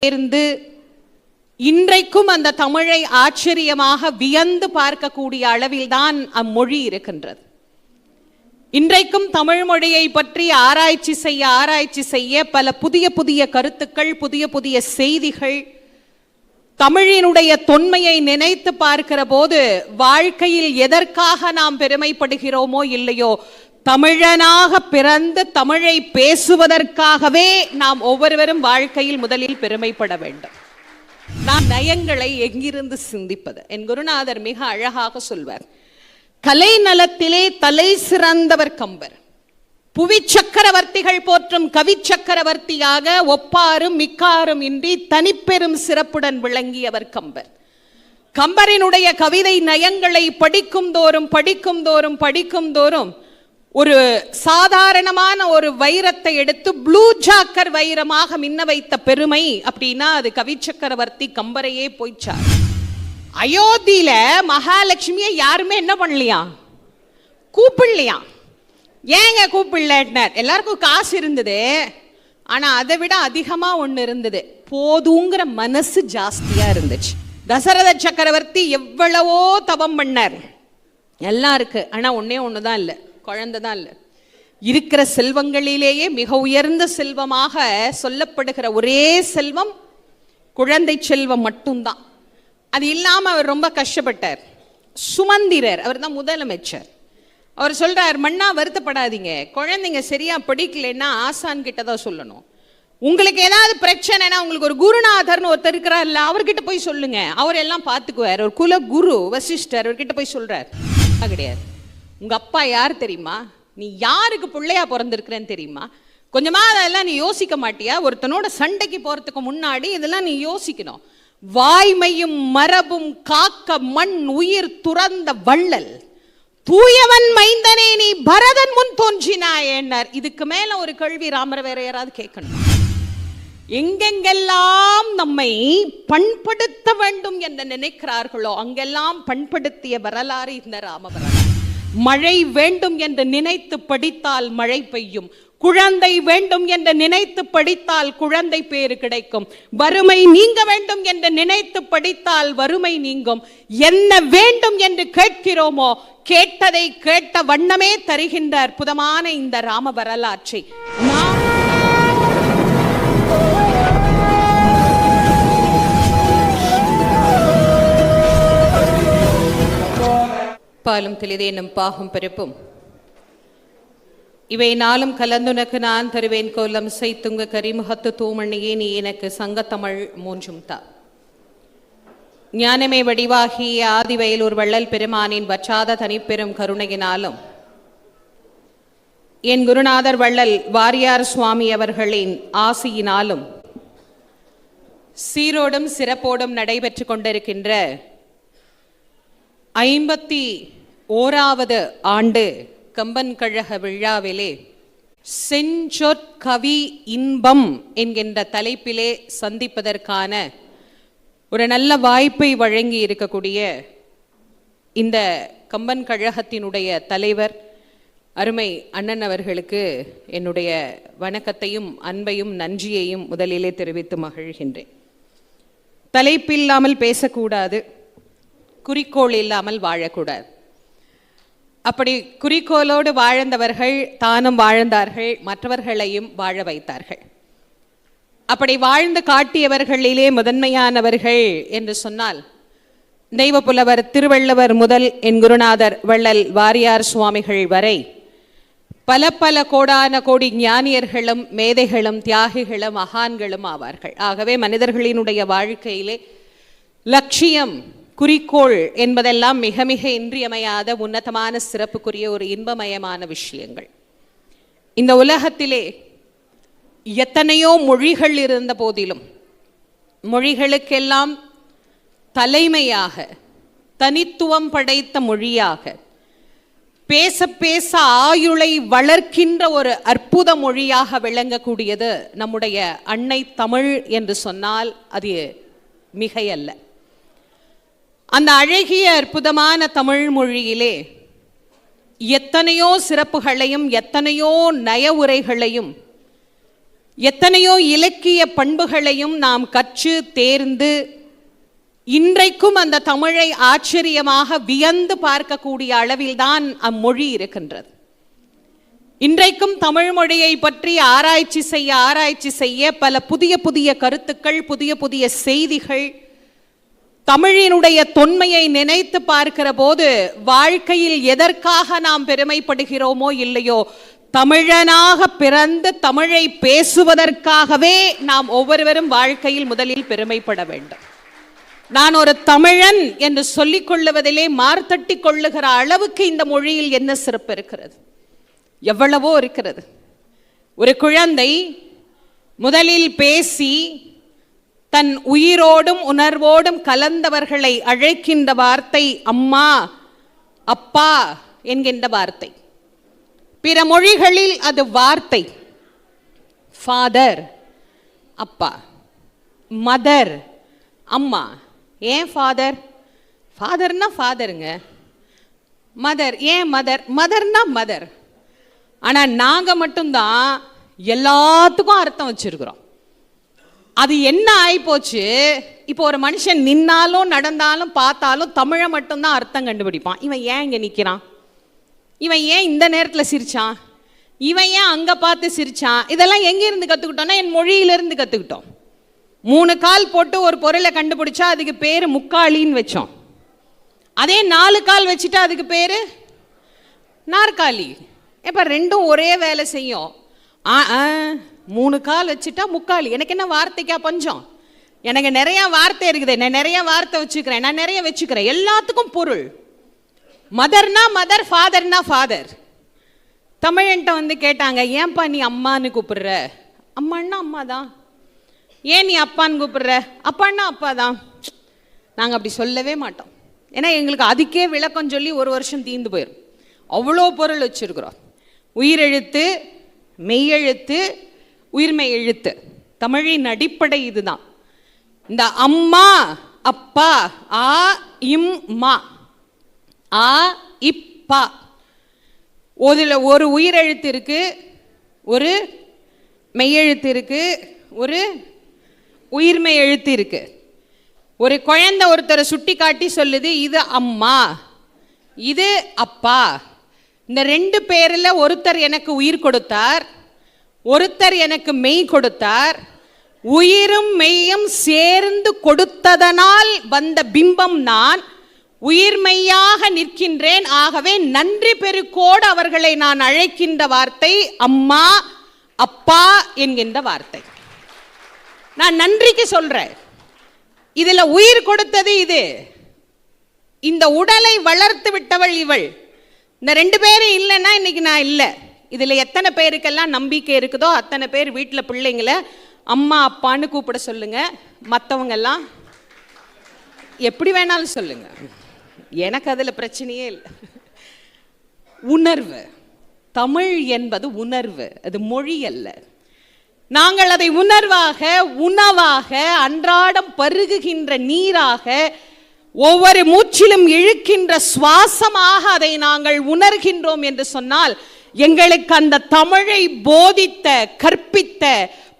சேர்ந்து இன்றைக்கும் அந்த தமிழை ஆச்சரியமாக வியந்து பார்க்கக்கூடிய அளவில்தான் அம்மொழி இருக்கின்றது. இன்றைக்கும் தமிழ் மொழியை பற்றி ஆராய்ச்சி செய்ய பல புதிய புதிய கருத்துக்கள், புதிய புதிய செய்திகள், தமிழினுடைய தொன்மையை நினைத்து பார்க்கிற போது வாழ்க்கையில் எதற்காக நாம் பெருமைப்படுகிறோமோ இல்லையோ, தமிழனாக பிறந்து தமிழை பேசுவதற்காகவே நாம் ஒவ்வொருவரும் வாழ்க்கையில் முதலில் பெருமைப்பட வேண்டும். நாம் நயங்களை எங்கிருந்து சிந்திப்பது? என் குருநாதர் மிக அழகாக சொல்வார், கலை நலத்திலே தலை சிறந்தவர் கம்பர், புவி சக்கரவர்த்திகள் போற்றும் கவி சக்கரவர்த்தியாக ஒப்பாரும் மிக்காரும் இன்றி தனிப்பெரும் சிறப்புடன் விளங்கியவர் கம்பர். கம்பரினுடைய கவிதை நயங்களை படிக்கும் தோறும் ஒரு சாதாரணமான ஒரு வைரத்தை எடுத்து ப்ளூ ஜாக்கர் வைரமாக மின்ன வைத்த பெருமை அப்படின்னா அது கவி சக்கரவர்த்தி கம்பரையே போய்ச்சார். அயோத்தியில மகாலட்சுமியை யாருமே என்ன பண்ணலையா? கூப்பிடலையா? ஏங்க கூப்பிடலன்னார். எல்லாருக்கும் காசு இருந்தது, ஆனா அதை விட அதிகமா ஒண்ணு இருந்தது, போதுங்கிற மனசு ஜாஸ்தியா இருந்துச்சு. தசரத சக்கரவர்த்தி எவ்வளவோ தவம் பண்ணார், எல்லாம் இருக்கு, ஆனா ஒன்னே ஒண்ணுதான் இல்லை, குழந்தை தான் இல்லை. இருக்கிற செல்வங்களிலேயே மிக உயர்ந்த செல்வமாக சொல்லப்படுகிற ஒரே செல்வம் குழந்தை செல்வம் மட்டும்தான். அது இல்லாம அவர் ரொம்ப கஷ்டப்பட்டார். சுமந்திரர், அவர் தான் முதலமைச்சர். அவர் சொல்றார், மன்னா வருத்தப்படாதீங்க, குழந்தைங்க சரியா படிக்கலைன்னா ஆசான் கிட்ட தான் சொல்லணும். உங்களுக்கு ஏதாவது பிரச்சனைனா உங்களுக்கு ஒரு குருநாதர்னு ஒருத்தர் இருக்கிறார்ல, அவர்கிட்ட போய் சொல்லுங்க, அவர் எல்லாம் பார்த்துக்குவார். ஒரு குல குரு வசிஷ்டர், அவர்கிட்ட போய் சொல்றார். கிடையாது, உங்க அப்பா யார் தெரியுமா? நீ யாருக்கு பிள்ளையா பிறந்திருக்கிறேன்னு தெரியுமா? கொஞ்சமா அதெல்லாம் நீ யோசிக்க மாட்டியா? ஒருத்தனோட சண்டைக்கு போறதுக்கு முன்னாடி இதெல்லாம் நீ யோசிக்கணும். வாய்மையும் மரபும் காக்க மண் உயிர் துறந்த வள்ளல் தூயவன் மைந்தனே நீ பரதன் முன் தோன்றினாய் என்னார். இதுக்கு மேல ஒரு கேள்வி ராமர் வேற யாராவது கேட்கணும்? எங்கெங்கெல்லாம் நம்மை பண்படுத்த வேண்டும் என்று நினைக்கிறார்களோ அங்கெல்லாம் பண்படுத்திய வரலாறு இந்த ராம வரலாறு. மழை வேண்டும் என்று நினைத்து படித்தால் மழை பெய்யும், குழந்தை வேண்டும் என்று நினைத்து படித்தால் குழந்தை பேறு கிடைக்கும், வறுமை நீங்க வேண்டும் என்று நினைத்து படித்தால் வறுமை நீங்கும். என்ன வேண்டும் என்று கேட்கிறோமோ கேட்டதை கேட்ட வண்ணமே தருகின்ற அற்புதமான இந்த ராம வரலாற்றை பாலும் தெளிதேனும் பாகும் பெருப்பும் இவை நாளும் கலந்துனக்கு நான் தருவேன் கோலம் செய்துங்க கரிமுகத்து தூமணியே நீ எனக்கு சங்கத்தமிழ் மூன்றும் தா. ஞானமே வடிவாகிய ஆதிவயலூர் வள்ளல் பெருமானின் வற்றாத தனிப்பெரும் கருணையினாலும் என் குருநாதர் வள்ளல் வாரியார் சுவாமி அவர்களின் ஆசியினாலும் சீரோடும் சிறப்போடும் நடைபெற்று கொண்டிருக்கின்ற 51வது ஆண்டு கம்பன் கழக விழாவிலே செஞ்சொற்கவி இன்பம் என்கின்ற தலைப்பிலே சந்திப்பதற்கான ஒரு நல்ல வாய்ப்பை வழங்கி இருக்கக்கூடிய இந்த கம்பன் கழகத்தினுடைய தலைவர் அருமை அண்ணன் அவர்களுக்கு என்னுடைய வணக்கத்தையும் அன்பையும் நன்றியையும் முதலிலே தெரிவித்து மகிழ்கின்றேன். தலைப்பில்லாமல் பேசக்கூடாது, குறிக்கோள் இல்லாமல் வாழக்கூடாது. அப்படி குறிக்கோளோடு வாழ்ந்தவர்கள் தானும் வாழ்ந்தார்கள், மற்றவர்களையும் வாழ வைத்தார்கள். அப்படி வாழ்ந்து காட்டியவர்களிலே முதன்மையானவர்கள் என்று சொன்னால் தெய்வ புலவர் திருவள்ளுவர் முதல் என் குருநாதர் வள்ளல் வாரியார் சுவாமிகள் வரை பல பல கோடான கோடி ஞானியர்களும் மேதைகளும் தியாகிகளும் மகான்களும் ஆவார்கள். ஆகவே மனிதர்களினுடைய வாழ்க்கையிலே லட்சியம், குறிக்கோள் என்பதெல்லாம் மிக மிக இன்றியமையாத உன்னதமான சிறப்புக்குரிய ஒரு இன்பமயமான விஷயங்கள். இந்த உலகத்திலே எத்தனையோ மொழிகள் இருந்த போதிலும் மொழிகளுக்கெல்லாம் தலைமையாக தனித்துவம் படைத்த மொழியாக பேச பேச ஆயுளை வளர்க்கின்ற ஒரு அற்புத மொழியாக விளங்கக்கூடியது நம்முடைய அன்னை தமிழ் என்று சொன்னால் அது மிகையல்ல. அந்த அழகிய அற்புதமான தமிழ் மொழியிலே எத்தனையோ சிறப்புகளையும் எத்தனையோ நய உரைகளையும் எத்தனையோ இலக்கிய பண்புகளையும் நாம் கற்று தேர்ந்து இன்றைக்கும் அந்த தமிழை ஆச்சரியமாக வியந்து பார்க்கக்கூடிய அளவில்தான் அம்மொழி இருக்கின்றது. இன்றைக்கும் தமிழ் மொழியை பற்றி ஆராய்ச்சி செய்ய பல புதிய புதிய கருத்துக்கள், புதிய புதிய செய்திகள், தமிழினுடைய தொன்மையை நினைத்து பார்க்கிற போது வாழ்க்கையில் எதற்காக நாம் பெருமைப்படுகிறோமோ இல்லையோ, தமிழனாக பிறந்து தமிழை பேசுவதற்காகவே நாம் ஒவ்வொருவரும் வாழ்க்கையில் முதலில் பெருமைப்பட வேண்டும். நான் ஒரு தமிழன் என்று சொல்லிக் கொள்ளுவதிலே மார்த்தட்டி கொள்ளுகிற அளவுக்கு இந்த மொழியில் என்ன சிறப்பு இருக்கிறது, எவ்வளவோ இருக்கிறது. ஒரு குழந்தை முதலில் பேசி தன் உயிரோடும் உணர்வோடும் கலந்தவர்களை அழைக்கின்ற வார்த்தை அம்மா, அப்பா என்கின்ற வார்த்தை. பிற மொழிகளில் அது வார்த்தை. ஃபாதர் அப்பா, மதர் அம்மா. ஏன் ஃபாதர்? ஃபாதர்னா ஃபாதருங்க. மதர் ஏன் மதர்? மதர்னா மதர். ஆனால் நாங்கள் மட்டும்தான் எல்லாத்துக்கும் அர்த்தம் வச்சிருக்கிறோம். அது என்ன ஆயிப்போச்சு, இப்போ ஒரு மனுஷன் நின்னாலும் நடந்தாலும் பார்த்தாலும் தமிழை மட்டும்தான் அர்த்தம் கண்டுபிடிப்பான். இவன் ஏன் இங்கே நிற்கிறான், இவன் ஏன் இந்த நேரத்தில் சிரிச்சான், இவன் ஏன் அங்கே பார்த்து சிரிச்சான், இதெல்லாம் எங்கேருந்து கற்றுக்கிட்டோம்னா என் மொழியிலிருந்து கற்றுக்கிட்டோம். 3 கால் போட்டு ஒரு பொருளை கண்டுபிடிச்சா அதுக்கு பேர் முக்காலின்னு வச்சோம். அதே 4 கால் வச்சுட்டா அதுக்கு பேர் நாற்காலி. இப்போ ரெண்டும் ஒரே வேலை செய்யும். 3 கால் வச்சுட்டா முக்காலி. எனக்கு என்ன வார்த்தைக்கா பஞ்சம்? எனக்கு நிறைய வார்த்தை இருக்குது, நான் நிறைய வார்த்தை வச்சுக்கிறேன், நான் நிறைய வச்சுக்கிறேன். எல்லாத்துக்கும் பொருள். மதர்னா மதர், ஃபாதர்னா ஃபாதர். தமிழன்ட்ட வந்து கேட்டாங்க, ஏன்பா நீ அம்மான்னு கூப்பிடுற? அம்மான்னா அம்மா தான். ஏன் நீ அப்பான்னு கூப்பிடுற? அப்பான்னா அப்பா தான். நாங்கள் அப்படி சொல்லவே மாட்டோம். ஏன்னா எங்களுக்கு அதுக்கே விளக்கம் சொல்லி 1 வருஷம் தீர்ந்து போயிடும். அவ்வளோ பொருள் வச்சுருக்குறோம். உயிரெழுத்து, மெய்யெழுத்து, உயிர்மெய் எழுத்து. தமிழின் அடிப்படை இதுதான். இந்த அம்மா அப்பா, ஆ இம் மா, ஆ இப்பா. ஒரு உயிரெழுத்து இருக்கு, ஒரு மெய்யெழுத்து இருக்கு, ஒரு உயிர்மெய் எழுத்து இருக்கு. ஒரு குழந்தை ஒருத்தரை சுட்டி காட்டி சொல்லுது, இது அம்மா, இது அப்பா. இந்த 2 பேரில் ஒருத்தர் எனக்கு உயிர் கொடுத்தார், ஒருத்தர் எனக்கு மெய் கொடுத்தார். உயிரும் மெய்யும் சேர்ந்து கொடுத்ததனால் வந்த பிம்பம் நான். உயிர்மெய்யாக நிற்கின்றேன். ஆகவே நன்றி பெருக்கோடு அவர்களை நான் அழைக்கின்ற வார்த்தை அம்மா, அப்பா என்கின்ற வார்த்தை. நான் நன்றிக்கு சொல்றேன். இதுல உயிர் கொடுத்தது இது. இந்த உடலை வளர்த்து விட்டவள் இவள். இந்த 2 பேரும் இல்லைன்னா இன்னைக்கு நான் இல்லை. இதுல எத்தனை பேருக்கெல்லாம் நம்பிக்கை இருக்குதோ அத்தனை பேர் வீட்டில் பிள்ளைங்களை அம்மா அப்பான்னு கூப்பிட சொல்லுங்க. மற்றவங்க எல்லாம் எப்படி வேணாலும் சொல்லுங்க, எனக்கு அதுல பிரச்சனையே இல்லை. உணர்வு. தமிழ் என்பது உணர்வு, அது மொழி அல்ல. நாங்கள் அதை உணர்வாக, உணவாக, அன்றாடம் பருகுகின்ற நீராக, ஒவ்வொரு மூச்சிலும் இழுக்கின்ற சுவாசமாக அதை நாங்கள் உணர்கின்றோம் என்று சொன்னால், எங்களுக்கு அந்த தமிழை போதித்த, கற்பித்த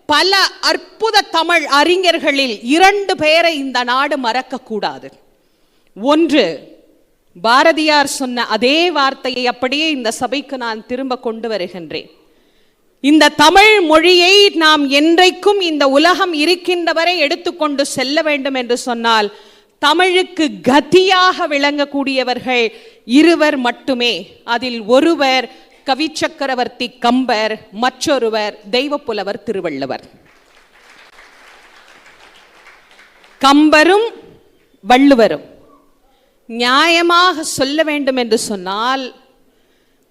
பல அற்புத தமிழ் அறிஞர்களில் 2 பேரை இந்த நாடு மறக்கக்கூடாது. ஒன்று, பாரதியார் சொன்ன அதே வார்த்தையை அப்படியே இந்த சபைக்கு நான் திரும்ப கொண்டு வருகின்றேன். இந்த தமிழ் மொழியை நாம் என்றைக்கும் இந்த உலகம் இருக்கின்றவரை எடுத்துக்கொண்டு செல்ல வேண்டும் என்று சொன்னால், தமிழுக்கு கதியாக விளங்கக்கூடியவர்கள் 2 மட்டுமே. அதில் ஒருவர் கவிச்சக்கரவர்த்தி கம்பர், மற்றொருவர் தெய்வப்புலவர் திருவள்ளுவர். கம்பரும் வள்ளுவரும் நியாயமாக சொல்ல வேண்டும் என்று சொன்னால்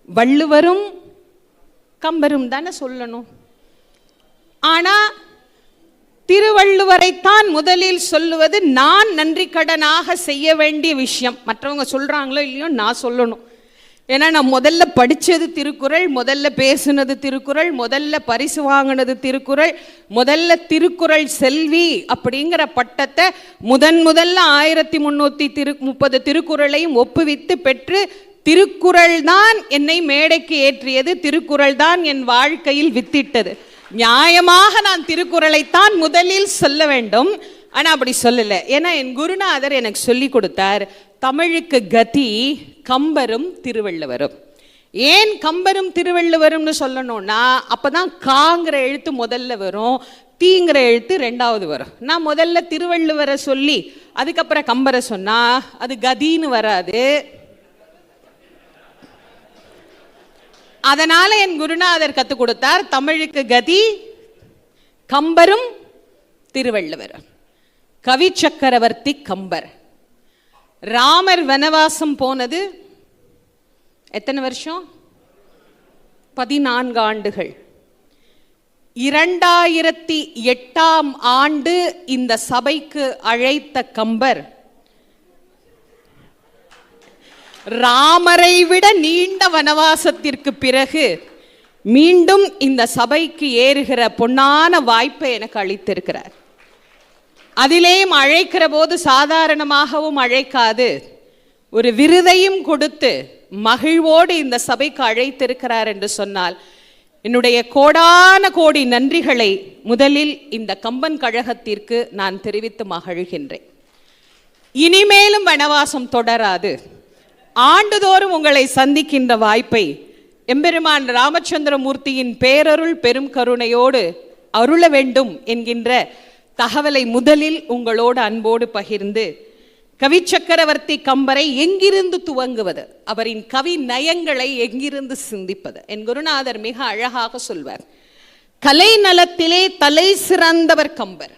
வள்ளுவரும் கம்பரும் தானே சொல்லணும். ஆனா திருவள்ளுவரைத்தான் முதலில் சொல்லுவது நான் நன்றி கடனாக செய்ய வேண்டிய விஷயம். மற்றவங்க சொல்றாங்களோ இல்லையோ நான் சொல்லணும். ஏன்னா நான் முதல்ல படித்தது திருக்குறள், முதல்ல பேசுனது திருக்குறள், முதல்ல பரிசு வாங்கினது திருக்குறள், முதல்ல திருக்குறள் செல்வி அப்படிங்கிற பட்டத்தை முதல்ல 1330 திருக்குறளையும் ஒப்புவித்து பெற்று, திருக்குறள் தான் என்னை மேடைக்கு ஏற்றியது, திருக்குறள் தான் என் வாழ்க்கையில் வித்திட்டது. நியாயமாக நான் திருக்குறளைத்தான் முதலில் சொல்ல வேண்டும். ஆனா அப்படி சொல்லல. ஏன்னா என் குருநாதர் எனக்கு சொல்லி கொடுத்தார், தமிழுக்கு கதி கம்பரும் திருவள்ளுவரும். ஏன் கம்பரும் திருவள்ளுவரும்னு சொல்லணும்னா அப்பதான் காங்கிற எழுத்து முதல்ல வரும், தீங்கிற எழுத்து ரெண்டாவது வரும். நான் முதல்ல திருவள்ளுவரை சொல்லி அதுக்கப்புறம் கம்பரை சொன்னா அது கதின்னு வராது. அதனால என் குருநாதர் கற்றுக் கொடுத்தார், தமிழுக்கு கதி கம்பரும் திருவள்ளுவரும். கவி சக்கரவர்த்தி கம்பர். ராமர் வனவாசம் போனது எத்தனை வருஷம்? 14 ஆண்டுகள். 2008ஆம் ஆண்டு இந்த சபைக்கு அழைத்த கம்பர் ராமரை விட நீண்ட வனவாசத்திற்கு பிறகு மீண்டும் இந்த சபைக்கு ஏறுகிற பொன்னான வாய்ப்பை எனக்கு அளித்திருக்கிறார். அதிலேயும் அழைக்கிற போது சாதாரணமாகவும் அழைக்காது, ஒரு விருதையும் கொடுத்து மகிழ்வோடு இந்த சபைக்கு அழைத்திருக்கிறார் என்று சொன்னால் என்னுடைய கோடான கோடி நன்றிகளை முதலில் இந்த கம்பன் கழகத்திற்கு நான் தெரிவித்து மகிழ்கின்றேன். இனிமேலும் வனவாசம் தொடராது. ஆண்டுதோறும் உங்களை சந்திக்கின்ற வாய்ப்பை எம்பெருமான் ராமச்சந்திரமூர்த்தியின் பேரருள் பெரும் கருணையோடு அருள வேண்டும் என்கின்ற தகவலை முதலில் உங்களோடு அன்போடு பகிர்ந்து, கவி சக்கரவர்த்தி கம்பரை எங்கிருந்து துவங்குவது, அவரின் கவி நயங்களை எங்கிருந்து சிந்திப்பது, என் குருநாதர் மிக அழகாக சொல்வார். கலை நலத்திலே தலை சிறந்தவர் கம்பர்.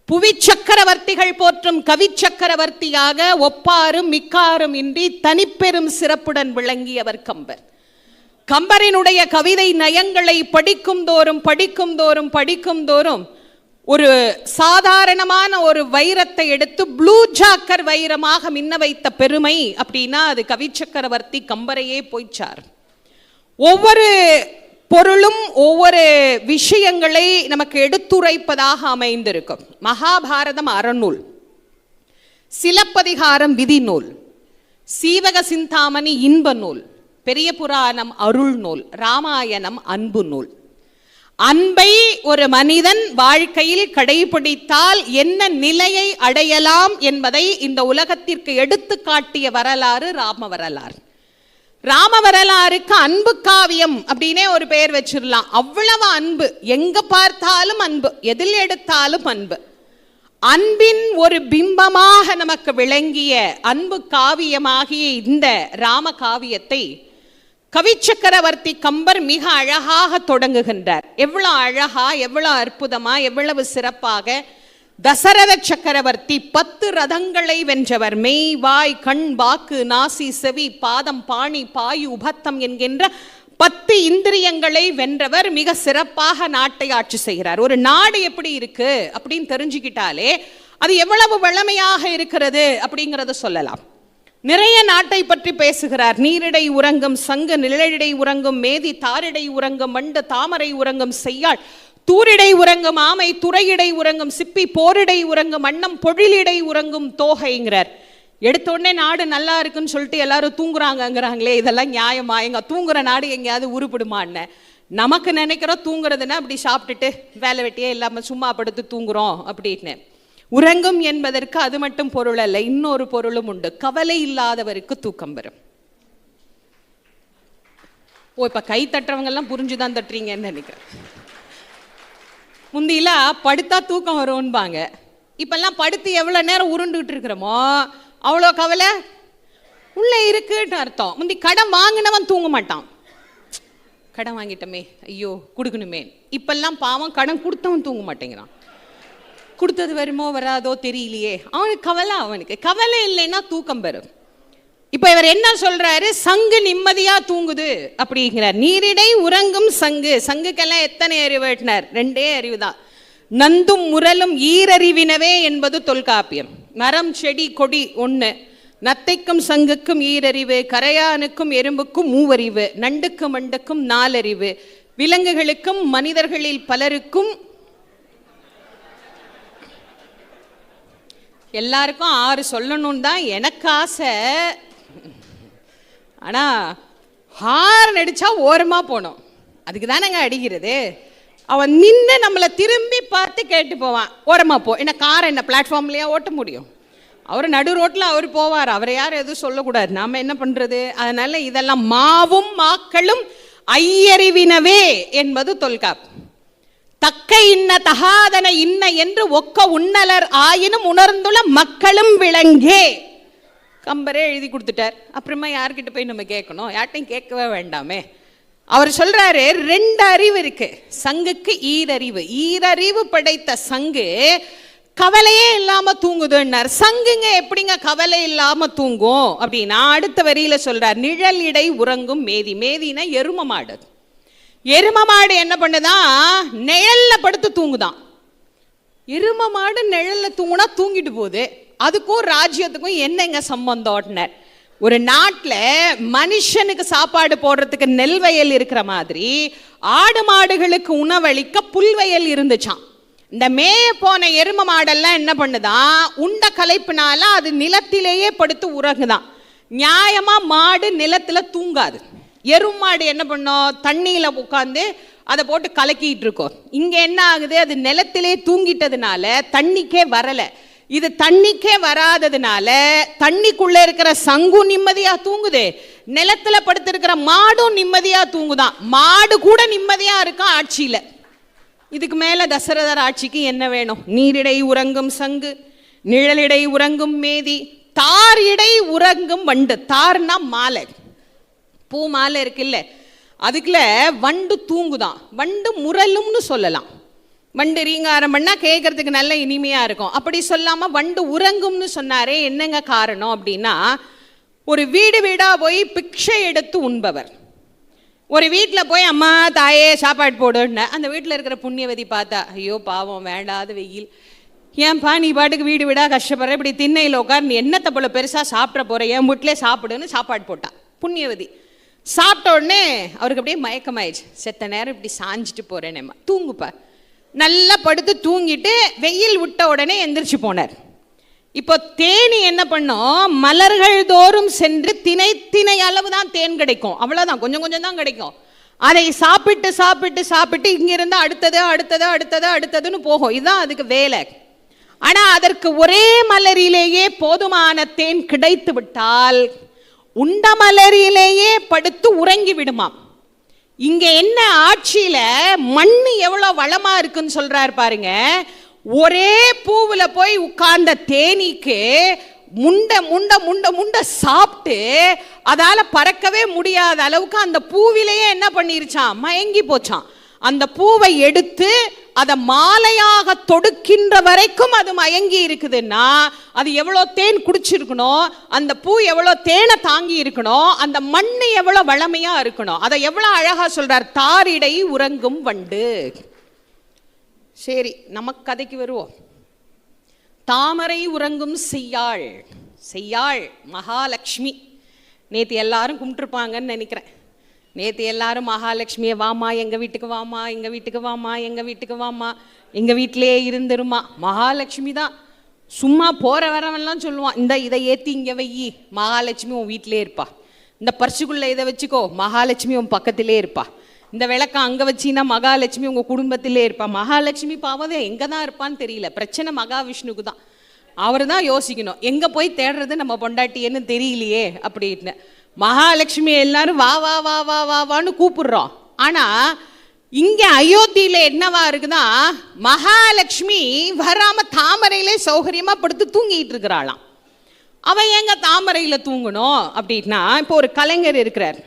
புவி சக்கரவர்த்திகள் போற்றும் கவி சக்கரவர்த்தியாக ஒப்பாரும் மிக்காரும் இன்றி தனிப்பெரும் சிறப்புடன் விளங்கியவர் கம்பர். கம்பரினுடைய கவிதை நயங்களை படிக்கும் தோறும் ஒரு சாதாரணமான ஒரு வைரத்தை எடுத்து ப்ளூ ஜாக்கர் வைரமாக மின்ன வைத்த பெருமை அப்படின்னா அது கவி சக்கரவர்த்தி கம்பரையே போய்ச்சார். ஒவ்வொரு பொருளும் ஒவ்வொரு விஷயங்களை நமக்கு எடுத்துரைப்பதாக அமைந்திருக்கும். மகாபாரதம் அறநூல், சிலப்பதிகாரம் விதி நூல், சீவக சிந்தாமணி இன்ப நூல், பெரிய புராணம் அருள் நூல், ராமாயணம் அன்பு நூல். அன்பை ஒரு மனிதன் வாழ்க்கையில் கடைபிடித்தால் என்ன நிலையை அடையலாம் என்பதை இந்த உலகத்திற்கு எடுத்து காட்டிய வரலாறு ராம வரலாறு. ராம வரலாறுக்கு அன்பு காவியம் அப்படின்னே ஒரு பெயர் வச்சிடலாம். அவ்வளவு அன்பு, எங்க பார்த்தாலும் அன்பு, எதில் எடுத்தாலும் அன்பு. அன்பின் ஒரு பிம்பமாக நமக்கு விளங்கிய அன்பு காவியமாகிய இந்த ராம காவியத்தை கவி சக்கரவர்த்தி கம்பர் மிக அழகாக தொடங்குகின்றார். எவ்வளவு அழகா, எவ்வளவு அற்புதமா, எவ்வளவு சிறப்பாக. தசரத சக்கரவர்த்தி 10 ரதங்களை வென்றவர். மெய், வாய், கண், வாக்கு, நாசி, செவி, பாதம், பாணி, பாயு, உபத்தம் என்கின்ற 10 இந்திரியங்களை வென்றவர். மிக சிறப்பாக நாட்டை ஆட்சி செய்கிறார். ஒரு நாடு எப்படி இருக்கு அப்படின்னு தெரிஞ்சுக்கிட்டாலே அது எவ்வளவு வளமையாக இருக்கிறது அப்படிங்கிறத சொல்லலாம். நிறைய நாட்டை பற்றி பேசுகிறார். நீரிடை உறங்கும் சங்கு, நிழலிடை உறங்கும் மேதி, தாரிடை உறங்கும் வண்டு, தாமரை உறங்கும் செய்யாள், தூரிடை உறங்கும் ஆமை, துறையிடை உறங்கும் சிப்பி, போரிடை உறங்கும் அன்னம், பொழிலிடை உறங்கும் தோகைங்கிறார். எடுத்த உடனே நாடு நல்லா இருக்குன்னு சொல்லிட்டு எல்லாரும் தூங்குறாங்கிறாங்களே, இதெல்லாம் நியாயமா? எங்க தூங்குற நாடு எங்கேயாவது உருப்படுமான்னு நமக்கு நினைக்கிறோம். தூங்குறதுன்னா அப்படி சாப்பிட்டுட்டு வேலை வெட்டியே இல்லாம சும்மா படுத்து தூங்குறோம் அப்படின்னு. உறங்கும் என்பதற்கு அது மட்டும் பொருள் அல்ல, இன்னொரு பொருளும் உண்டு. கவலை இல்லாதவருக்கு தூக்கம் வரும். இப்ப கை தட்டுறவங்க எல்லாம் புரிஞ்சுதான் தட்டுறீங்கன்னு நினைக்கிறேன். முந்தியெல்லாம் படுத்தா தூக்கம் வரும்பாங்க. இப்பெல்லாம் படுத்து எவ்வளவு நேரம் உருண்டுகிட்டு இருக்கிறோமோ அவ்வளோ கவலை உள்ள இருக்குன்னு அர்த்தம். முந்தி கடன் வாங்கினவன் தூங்க மாட்டான், கடன் வாங்கிட்டோமே ஐயோ கொடுக்கணுமே. இப்பெல்லாம் பாவம் கடன் கொடுத்தவன் தூங்க மாட்டேங்கிறான். கொடுத்தது வருமோ வராதோ தெரியலையே, அவனுக்கு கவலை. அவனுக்கு கவலை இல்லைன்னா தூக்கம் வரும். இப்ப இவர் என்ன சொல்றாரு? சங்கு நிம்மதியா தூங்குது அப்படிங்கிறார். நீரிடை உறங்கும் சங்கு. சங்குக்கெல்லாம் எத்தனை அறிவு வெட்டினார்? 2 அறிவுதான். நந்தும் முரலும் ஈரறிவினவே என்பது தொல்காப்பியம். மரம் செடி கொடி 1, நத்தைக்கும் சங்குக்கும் ஈரறிவு, கரையானுக்கும் எறும்புக்கும் 3 அறிவு, நண்டுக்கும் மண்டுக்கும் 4 அறிவு, விலங்குகளுக்கும் மனிதர்களில் பலருக்கும் எல்லாருக்கும் 6 சொல்லணும்னு தான் எனக்கு ஆசை. ஆனா ஹார்ன் அடிச்சா ஓரமா போனோம், அதுக்கு தானங்க அடிக்கிறது. அவன் நின்று நம்மளை திரும்பி பார்த்து கேட்டு போவான், ஓரமா போ. என்ன காரை என்ன பிளாட்ஃபார்ம்லயா ஓட்ட முடியும்? அவர் நடு ரோட்டில் அவர் போவார், அவரை யாரும் எதுவும் சொல்லக்கூடாது. நாம என்ன பண்றது? அதனால இதெல்லாம் மாவும் மாக்களும் ஐயறிவினவே என்பது தொல்காப்பு. தக்க இன்ன தகாதன இன்ன என்று ஒக்க உன்னலர் ஆயினும் உணர்ந்துள்ள மக்களும் விளங்கே. கம்பரே எழுதி கொடுத்துட்டார். அப்புறமா யார்கிட்ட போய் நம்ம கேட்கணும்? யார்ட்டையும் கேட்கவே வேண்டாமே. அவர் சொல்றாரு, 2 அறிவு இருக்கு சங்குக்கு, ஈரறிவு. ஈரறிவு படைத்த சங்கு கவலையே இல்லாம தூங்குதுன்னார். சங்குங்க எப்படிங்க கவலை இல்லாம தூங்கும் அப்படின்னா அடுத்த வரியில சொல்றார், நிழல் இடை உறங்கும் மேதி. மேதினா எரும மாடு. எரும மாடு என்ன பண்ணுதான்? நிழல்ல படுத்து தூங்குதான். எரும மாடு நிழல்ல தூங்குனா தூங்கிட்டு போகுது, அதுக்கும் ராஜ்யத்துக்கும் என்னங்க சம்பந்தம்? ஒரு நாட்டில் மனுஷனுக்கு சாப்பாடு போடுறதுக்கு நெல் வயல் இருக்கிற மாதிரி ஆடு மாடுகளுக்கு உணவளிக்க புல்வயல் இருந்துச்சான். இந்த மேய போன எரும மாடெல்லாம் என்ன பண்ணுதான்? உண்ட களைப்புனால அது நிலத்திலேயே படுத்து உறங்குதான். நியாயமா மாடு நிலத்துல தூங்காது. எருமாடு என்ன பண்ணும்? தண்ணியில உட்காந்து அதை போட்டு கலக்கிட்டு இருக்கோம். இங்க என்ன ஆகுது? அது நிலத்திலே தூங்கிட்டதுனால தண்ணிக்கே வரல. இது தண்ணிக்கே வராததுனால தண்ணிக்குள்ள இருக்கிற சங்கு நிம்மதியா தூங்குது, நிலத்துல படுத்திருக்கிற மாடும் நிம்மதியா தூங்குதான். மாடு கூட நிம்மதியா இருக்கும் ஆட்சியில. இதுக்கு மேல தசரதர் ஆட்சிக்கு என்ன வேணும்? நீரிடை உறங்கும் சங்கு, நிழலிடை உறங்கும் மேதி, தார் இடை உறங்கும் வண்டு. தார்னா மாலை, பூ மாலை இருக்குல்ல, அதுக்குள்ள வண்டு தூங்குதான். வண்டு முரலும்னு சொல்லலாம். வண்டு ரீங்காரம் பண்ணா கேட்கறதுக்கு நல்ல இனிமையா இருக்கும். அப்படி சொல்லாம வண்டு உறங்கும்னு சொன்னாரே, என்னங்க காரணம் அப்படின்னா, ஒரு வீடு வீடா போய் பிக்ஷை எடுத்து உண்பவர். ஒரு வீட்டில் போய் அம்மா தாயே சாப்பாடு போடுன்னு அந்த வீட்டில் இருக்கிற புண்ணியவதி பார்த்தா, ஐயோ பாவம் வேண்டாத வெயில், ஏன்பா நீ பாட்டுக்கு வீடு வீடா கஷ்டப்படுற, இப்படி திண்ணையில் உட்கார், நீ என்னத்தை போல பெருசாக சாப்பிட போற, என் வீட்டிலே சாப்பிடுன்னு சாப்பாடு போட்டா. புண்ணியவதி சாப்பிட்ட உடனே அவருக்கு அப்படியே மயக்கமாயிடுச்சு. செத்த நேரம் இப்படி சாஞ்சிட்டு போறேனேம்மா, தூங்குப்பா. நல்லா படுத்து தூங்கிட்டு வெயில் விட்ட உடனே எந்திரிச்சு போனார். இப்போ தேனி என்ன பண்ணோம்? மலர்கள் தோறும் சென்று திணை திணை அளவு தான் தேன் கிடைக்கும், அவ்வளவுதான், கொஞ்சம் கொஞ்சம் தான் கிடைக்கும். அதை சாப்பிட்டு சாப்பிட்டு சாப்பிட்டு இங்கிருந்து அடுத்தது அடுத்தது அடுத்தது அடுத்ததுன்னு போகும். இதுதான் அதுக்கு வேலை. ஆனா அதற்கு ஒரே மலரிலேயே போதுமான தேன் கிடைத்து விட்டால் உண்ட மலரிலேயே படுத்து உறங்கி விடுமாம். இங்க என்ன ஆட்சியில மண்ணு எவ்வளவு வளமா இருக்குன்னு சொல்றாரு பாருங்க. ஒரே பூவுல போய் உட்கார்ந்த தேனீக்கு முண்ட முண்ட முண்ட முண்ட சாப்பிட்டு அதால பறக்கவே முடியாத அளவுக்கு அந்த பூவிலேயே என்ன பண்ணிருச்சான்? மயங்கி போச்சான். அந்த பூவை எடுத்து அதை மாலையாக தொடுக்கின்ற வரைக்கும் அது மயங்கி இருக்குதுன்னா அது எவ்வளவு தேன் குடிச்சிருக்கணும், அந்த பூ எவ்வளவு தேனை தாங்கி இருக்கணும், அந்த மண்ணு எவ்வளவு வளமையா இருக்கணும். அதை எவ்வளவு அழகா சொல்றார், தாரிடை உறங்கும் வண்டு. சரி, நமக்கு கதைக்கு வருவோம். தாமரை உறங்கும் செய்யாள். செய்யாள் மகாலட்சுமி. நேற்று எல்லாரும் கும்பிட்டுருப்பாங்கன்னு நினைக்கிறேன். நேற்று எல்லாரும் மகாலட்சுமியை வாமா எங்கள் வீட்டுக்கு வாமா, எங்கள் வீட்டுக்கு வாமா, எங்கள் வீட்டுக்கு வாமா, எங்கள் வீட்டிலே இருந்துருமா. மகாலட்சுமி தான். சும்மா போகிற வரவெல்லாம் சொல்லுவான், இந்த இதை ஏற்றி இங்கே வையி, மகாலட்சுமி உன் வீட்டிலே இருப்பா. இந்த பர்சுக்குள்ளே இதை வச்சுக்கோ, மகாலட்சுமி உன் பக்கத்திலே இருப்பா. இந்த விளக்கம் அங்கே வச்சின்னா மகாலட்சுமி உங்கள் குடும்பத்திலே இருப்பா. மகாலட்சுமி பாவதே எங்கே தான் இருப்பான்னு தெரியல. பிரச்சனை மகாவிஷ்ணுக்கு தான். அவர் தான் யோசிக்கணும், எங்கே போய் தேடுறது நம்ம பொண்டாட்டியன்னு தெரியலையே அப்படின்னு. மகாலட்சுமி எல்லாரும் வா வா வா வா வா வான்னு கூப்பிடுறோம். ஆனா இங்க அயோத்தியில என்னவா இருக்குதா, மகாலட்சுமி வராம தாமரையிலே சௌகரியமா படுத்து தூங்கிட்டு இருக்கிறாளாம். அவன் எங்க தாமரையில தூங்கணும் அப்படின்னா, இப்போ ஒரு கலைஞர் இருக்கிறார்.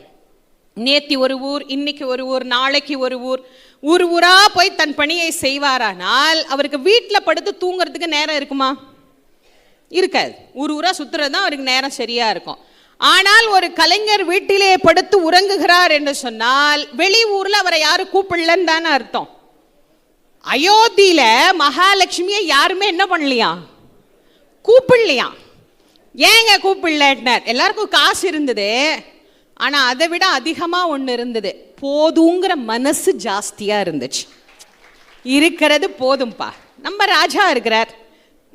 நேத்தி ஒரு ஊர், இன்னைக்கு ஒரு ஊர், நாளைக்கு ஒரு ஊர், ஊர் ஊரா போய் தன் பணியை செய்வாரானால் அவருக்கு வீட்டில் படுத்து தூங்குறதுக்கு நேரம் இருக்குமா? இருக்காது. ஊர் ஊரா சுத்துறது தான் அவருக்கு நேரம் சரியா இருக்கும். ஆனால் ஒரு கலைஞர் வீட்டிலே படுத்து உறங்குகிறார் என்று சொன்னால் வெளி ஊர்ல அவரை யாரும் கூப்பிடலன்னு தானே அர்த்தம். அயோத்தியில மகாலட்சுமியை யாருமே என்ன பண்ணலையா? கூப்பிடலையா. ஏங்க கூப்பிடலன்னார்? எல்லாருக்கும் காசு இருந்தது, ஆனா அதை விட அதிகமா ஒண்ணு இருந்தது, போதுங்கிற மனசு ஜாஸ்தியா இருந்துச்சு. இருக்கிறது போதும்பா. நம்ம ராஜா இருக்கிறார்,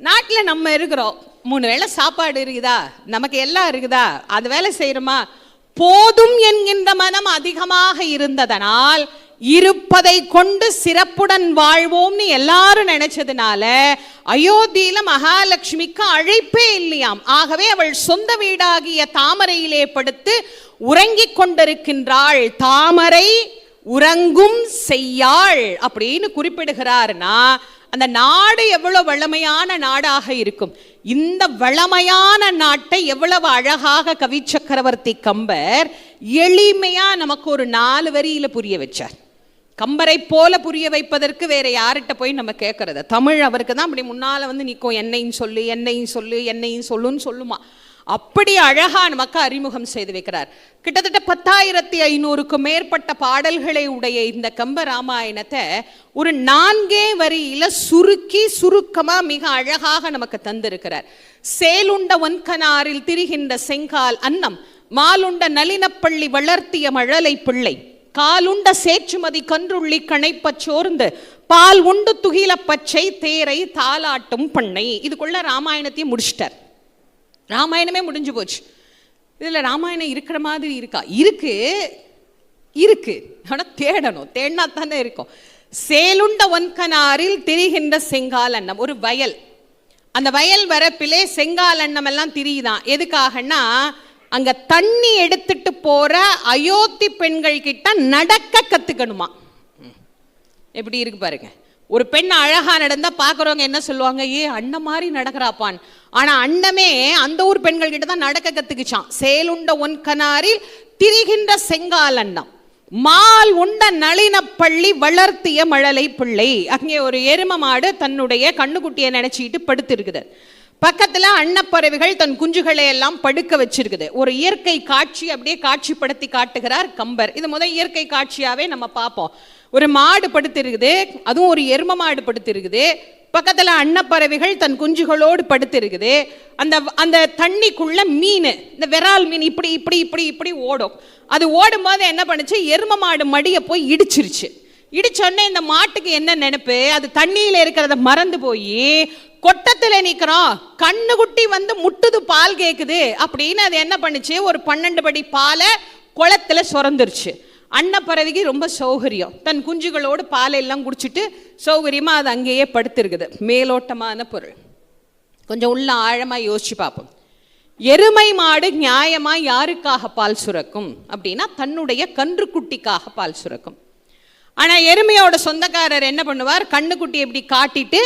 நாட்டில் நம்ம இருக்கிறோம், 3 வேளை சாப்பாடு இருக்குதா, நமக்கு எல்லாம் இருக்குதா, அது வேலை செய்யறோமா, போதும் என்கின்ற மனம் அதிகமாக இருந்ததனால் இருப்பதை கொண்டு சிறப்புடன் வாழ்வோம்னு எல்லாரும் நினைச்சதுனால அயோத்தியில மகாலட்சுமிக்கு அழைப்பே இல்லையாம். ஆகவே அவள் சொந்த வீடாகிய தாமரையிலே படுத்து உறங்கிக் கொண்டிருக்கின்றாள். தாமரை உறங்கும் செய்யாள் அப்படின்னு குறிப்பிடுகிறார்னா அந்த நாடு எவ்வளவு வளமையான நாடாக இருக்கும். இந்த வளமையான நாட்டை எவ்வளவு அழகாக கவி சக்கரவர்த்தி கம்பர் எளிமையா நமக்கு ஒரு 4 வரியில புரிய வச்சார். கம்பரை போல புரிய வைப்பதற்கு வேற யார்கிட்ட போய் நம்ம கேட்கறது? தமிழ் அவருக்கு தான் அப்படி முன்னால வந்து நிற்கும், என்னையும் சொல்லு என்னையும் சொல்லு என்னையும் சொல்லுன்னு சொல்லுமா. அப்படி அழகா நமக்கு அறிமுகம் செய்து வைக்கிறார். கிட்டத்தட்ட 10,500க்கும் மேற்பட்ட பாடல்களை உடைய இந்த கம்ப ராமாயணத்தை ஒரு 4 வரியில சுருக்கமா மிக அழகாக நமக்கு தந்திருக்கிறார். சேலுண்ட ஒன்கனாரில் திரிகின்ற செங்கால் அன்னம், மாலுண்ட நளினப்பள்ளி வளர்த்திய மழலை பிள்ளை, காலுண்ட சேற்றுமதி கன்றுள்ளி கணைப்பச் சோர்ந்து, பால் உண்டு துகில பச்சை தேரை தாலாட்டும் பண்ணை. இதுக்குள்ள ராமாயணத்தையும் முடிச்சிட்டார். ராமாயணமே முடிஞ்சு போச்சு. இதுல ராமாயணம் இருக்கிற மாதிரி இருக்கா? இருக்கு ஆனா தேடணும், தேடினா தானே இருக்கும். சேலுண்ட ஒன்கனாரில் திரிகின்ற செங்கால் அன்னம், ஒரு வயல். அந்த வயல் வரப்பிலே செங்கால் அன்னம் எல்லாம் திரியுதான். எதுக்காகனா அங்க தண்ணி எடுத்துட்டு போற அயோத்தி பெண்கள் கிட்ட நடக்க கத்துக்கணுமா. எப்படி இருக்கு பாருங்க. ஒரு பெண் அழகா நடந்தா பாக்குறவங்க என்ன சொல்லுவாங்க, ஏ அண்ணன் மாதிரி நடக்கிறாப்பான். ஆனா அண்ணமே அந்த ஊர் பெண்கள் கிட்ட தான் நடக்க கத்துக்குச்சான். சேலுண்ட ஒன்கனாரில் திரிகின்ற செங்கால் அன்னம், மால் உண்ட நளினப்பள்ளி வளர்த்திய மழலை பிள்ளை. அங்கே ஒரு எரும மாடு தன்னுடைய கண்ணுக்குட்டியை நினைச்சிட்டு படுத்து இருக்குது. பக்கத்துல அன்னப்பறவைகள் தன் குஞ்சுகளை எல்லாம் படுக்க வச்சிருக்குது. ஒரு இயற்கை காட்சி அப்படியே காட்சிப்படுத்தி காட்டுகிறார் கம்பர். இது முதல் இயற்கை காட்சியாவே நம்ம பார்ப்போம். ஒரு மாடு படுத்து இருக்குது, அதுவும் ஒரு எரும மாடு படுத்து இருக்குது. பக்கத்துல அன்னப்பறவைகள் தன் குஞ்சுகளோடு படுத்து இருக்குது. அந்த தண்ணிக்குள்ள மீன், இந்த விரால் மீன் இப்படி இப்படி இப்படி இப்படி ஓடும். அது ஓடும் போது என்ன பண்ணுச்சு, எரும மாடு மடிய போய் இடிச்சிருச்சு. இடிச்சோடனே இந்த மாட்டுக்கு என்ன நினைப்பு, அது தண்ணியில இருக்கிறத மறந்து போய் கொட்டத்துல நிக்கிறோம், கண்ணுக்குட்டி வந்து முட்டுது, பால் கேக்குது அப்படின்னு அது என்ன பண்ணுச்சு, ஒரு 12 படி பாலை குளத்துல சுரந்துருச்சு. அன்னப்பறவைக்கு ரொம்ப சௌகரியம், தன் குஞ்சுகளோடு பாலை எல்லாம் குடிச்சிட்டு சௌகரியமா அது அங்கேயே படுத்திருக்குது. மேலோட்டமான பொருள். கொஞ்சம் உள்ள ஆழமா யோசிச்சு பார்ப்போம். எருமை மாடு நியாயமா யாருக்காக பால் சுரக்கும் அப்படின்னா தன்னுடைய கன்றுக்குட்டிக்காக பால் சுரக்கும். ஆனா எருமையோட சொந்தக்காரர் என்ன பண்ணுவார், கண்ணுக்குட்டி எப்படி காட்டிட்டு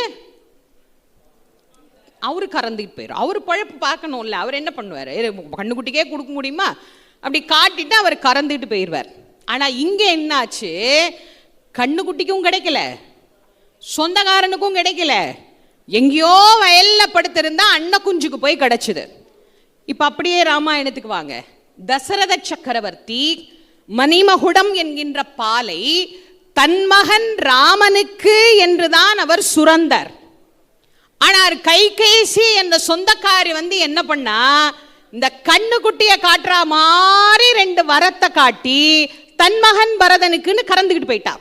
அவரு கறந்துட்டு போயிடும். அவரு பழப்பு பார்க்கணும்ல, அவர் என்ன பண்ணுவார், கண்ணுக்குட்டிக்கே கொடுக்க முடியுமா, அப்படி காட்டிட்டு அவர் கறந்துட்டு போயிடுவார். ஆனா இங்க என்னாச்சு, கண்ணுக்குட்டிக்கும் கிடைக்கல, சொந்தக்காரனுக்கும் கிடைக்கல, எங்கேயோ வயல்ல படுத்திருந்தா அன்ன குஞ்சுக்கு போய் கிடைச்சது. இப்ப அப்படியே ராமாயணத்துக்கு வாங்க. தசரத சக்கரவர்த்தி மணிமகுடம் என்கின்ற பாலை தன் மகன் ராமனுக்கு என்றுதான் அவர் சுரந்தார். ஆனால் கைகேசி என்ற சொந்தக்காரி வந்து என்ன பண்ணா, இந்த கண்ணுக்குட்டியை காட்டுற மாதிரி 2 வரத்தை காட்டி தன் மகன் பரதனுக்குன்னு கறந்துக்கிட்டு போயிட்டா.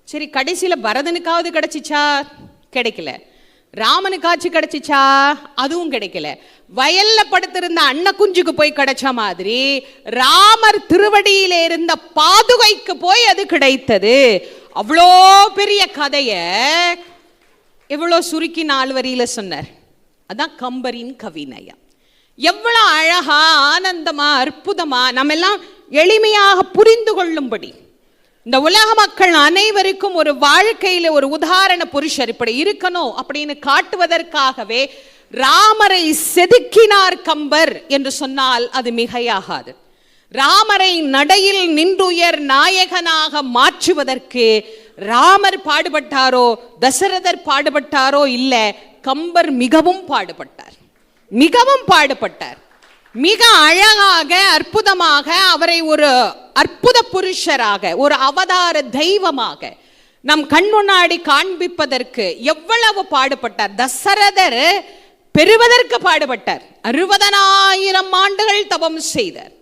சரி, கடைசியில பரதனுக்காவது கிடைச்சிச்சா? கிடைக்கல. ராமனுக்காச்சு கிடைச்சிச்சா? அதுவும் கிடைக்கல. வயல்ல படுத்திருந்த அன்ன குஞ்சுக்கு போய் கிடைச்ச மாதிரி ராமர் திருவடியில இருந்த பாதுகைக்கு போய் அது கிடைத்தது. அவ்வளோ பெரிய கதைய எவ்வளோ சுருக்கி 4 வரியில சொன்னார். அதான் கம்பரின் கவிநயம். எவ்வளவு அழகா, ஆனந்தமா, அற்புதமா நம்ம எல்லாம் எளிமையாக புரிந்து கொள்ளும்படி இந்த உலக மக்கள் அனைவருக்கும் ஒரு வாழ்க்கையில ஒரு உதாரண புருஷர் இப்படி இருக்கணும் அப்படின்னு காட்டுவதற்காகவே ராமரை செதுக்கினார் கம்பர் என்று சொன்னால் அது மிகையாகாது. ராமரை நடையில் நின்றுயர் நாயகனாக மாற்றுவதற்கு ராமர் பாடுபட்டாரோ தசரதர் பாடுபட்டாரோ இல்ல, கம்பர் மிகவும் பாடுபட்டார். மிக அழகாக அற்புதமாக அவரை ஒரு அற்புத புருஷராக, ஒரு அவதார தெய்வமாக நம் கண் முன்னாடி காண்பிப்பதற்கு எவ்வளவு பாடுபட்டார். தசரதர் பெறுவதற்கு பாடுபட்டார். 60,000 ஆண்டுகள் தவம் செய்தார்.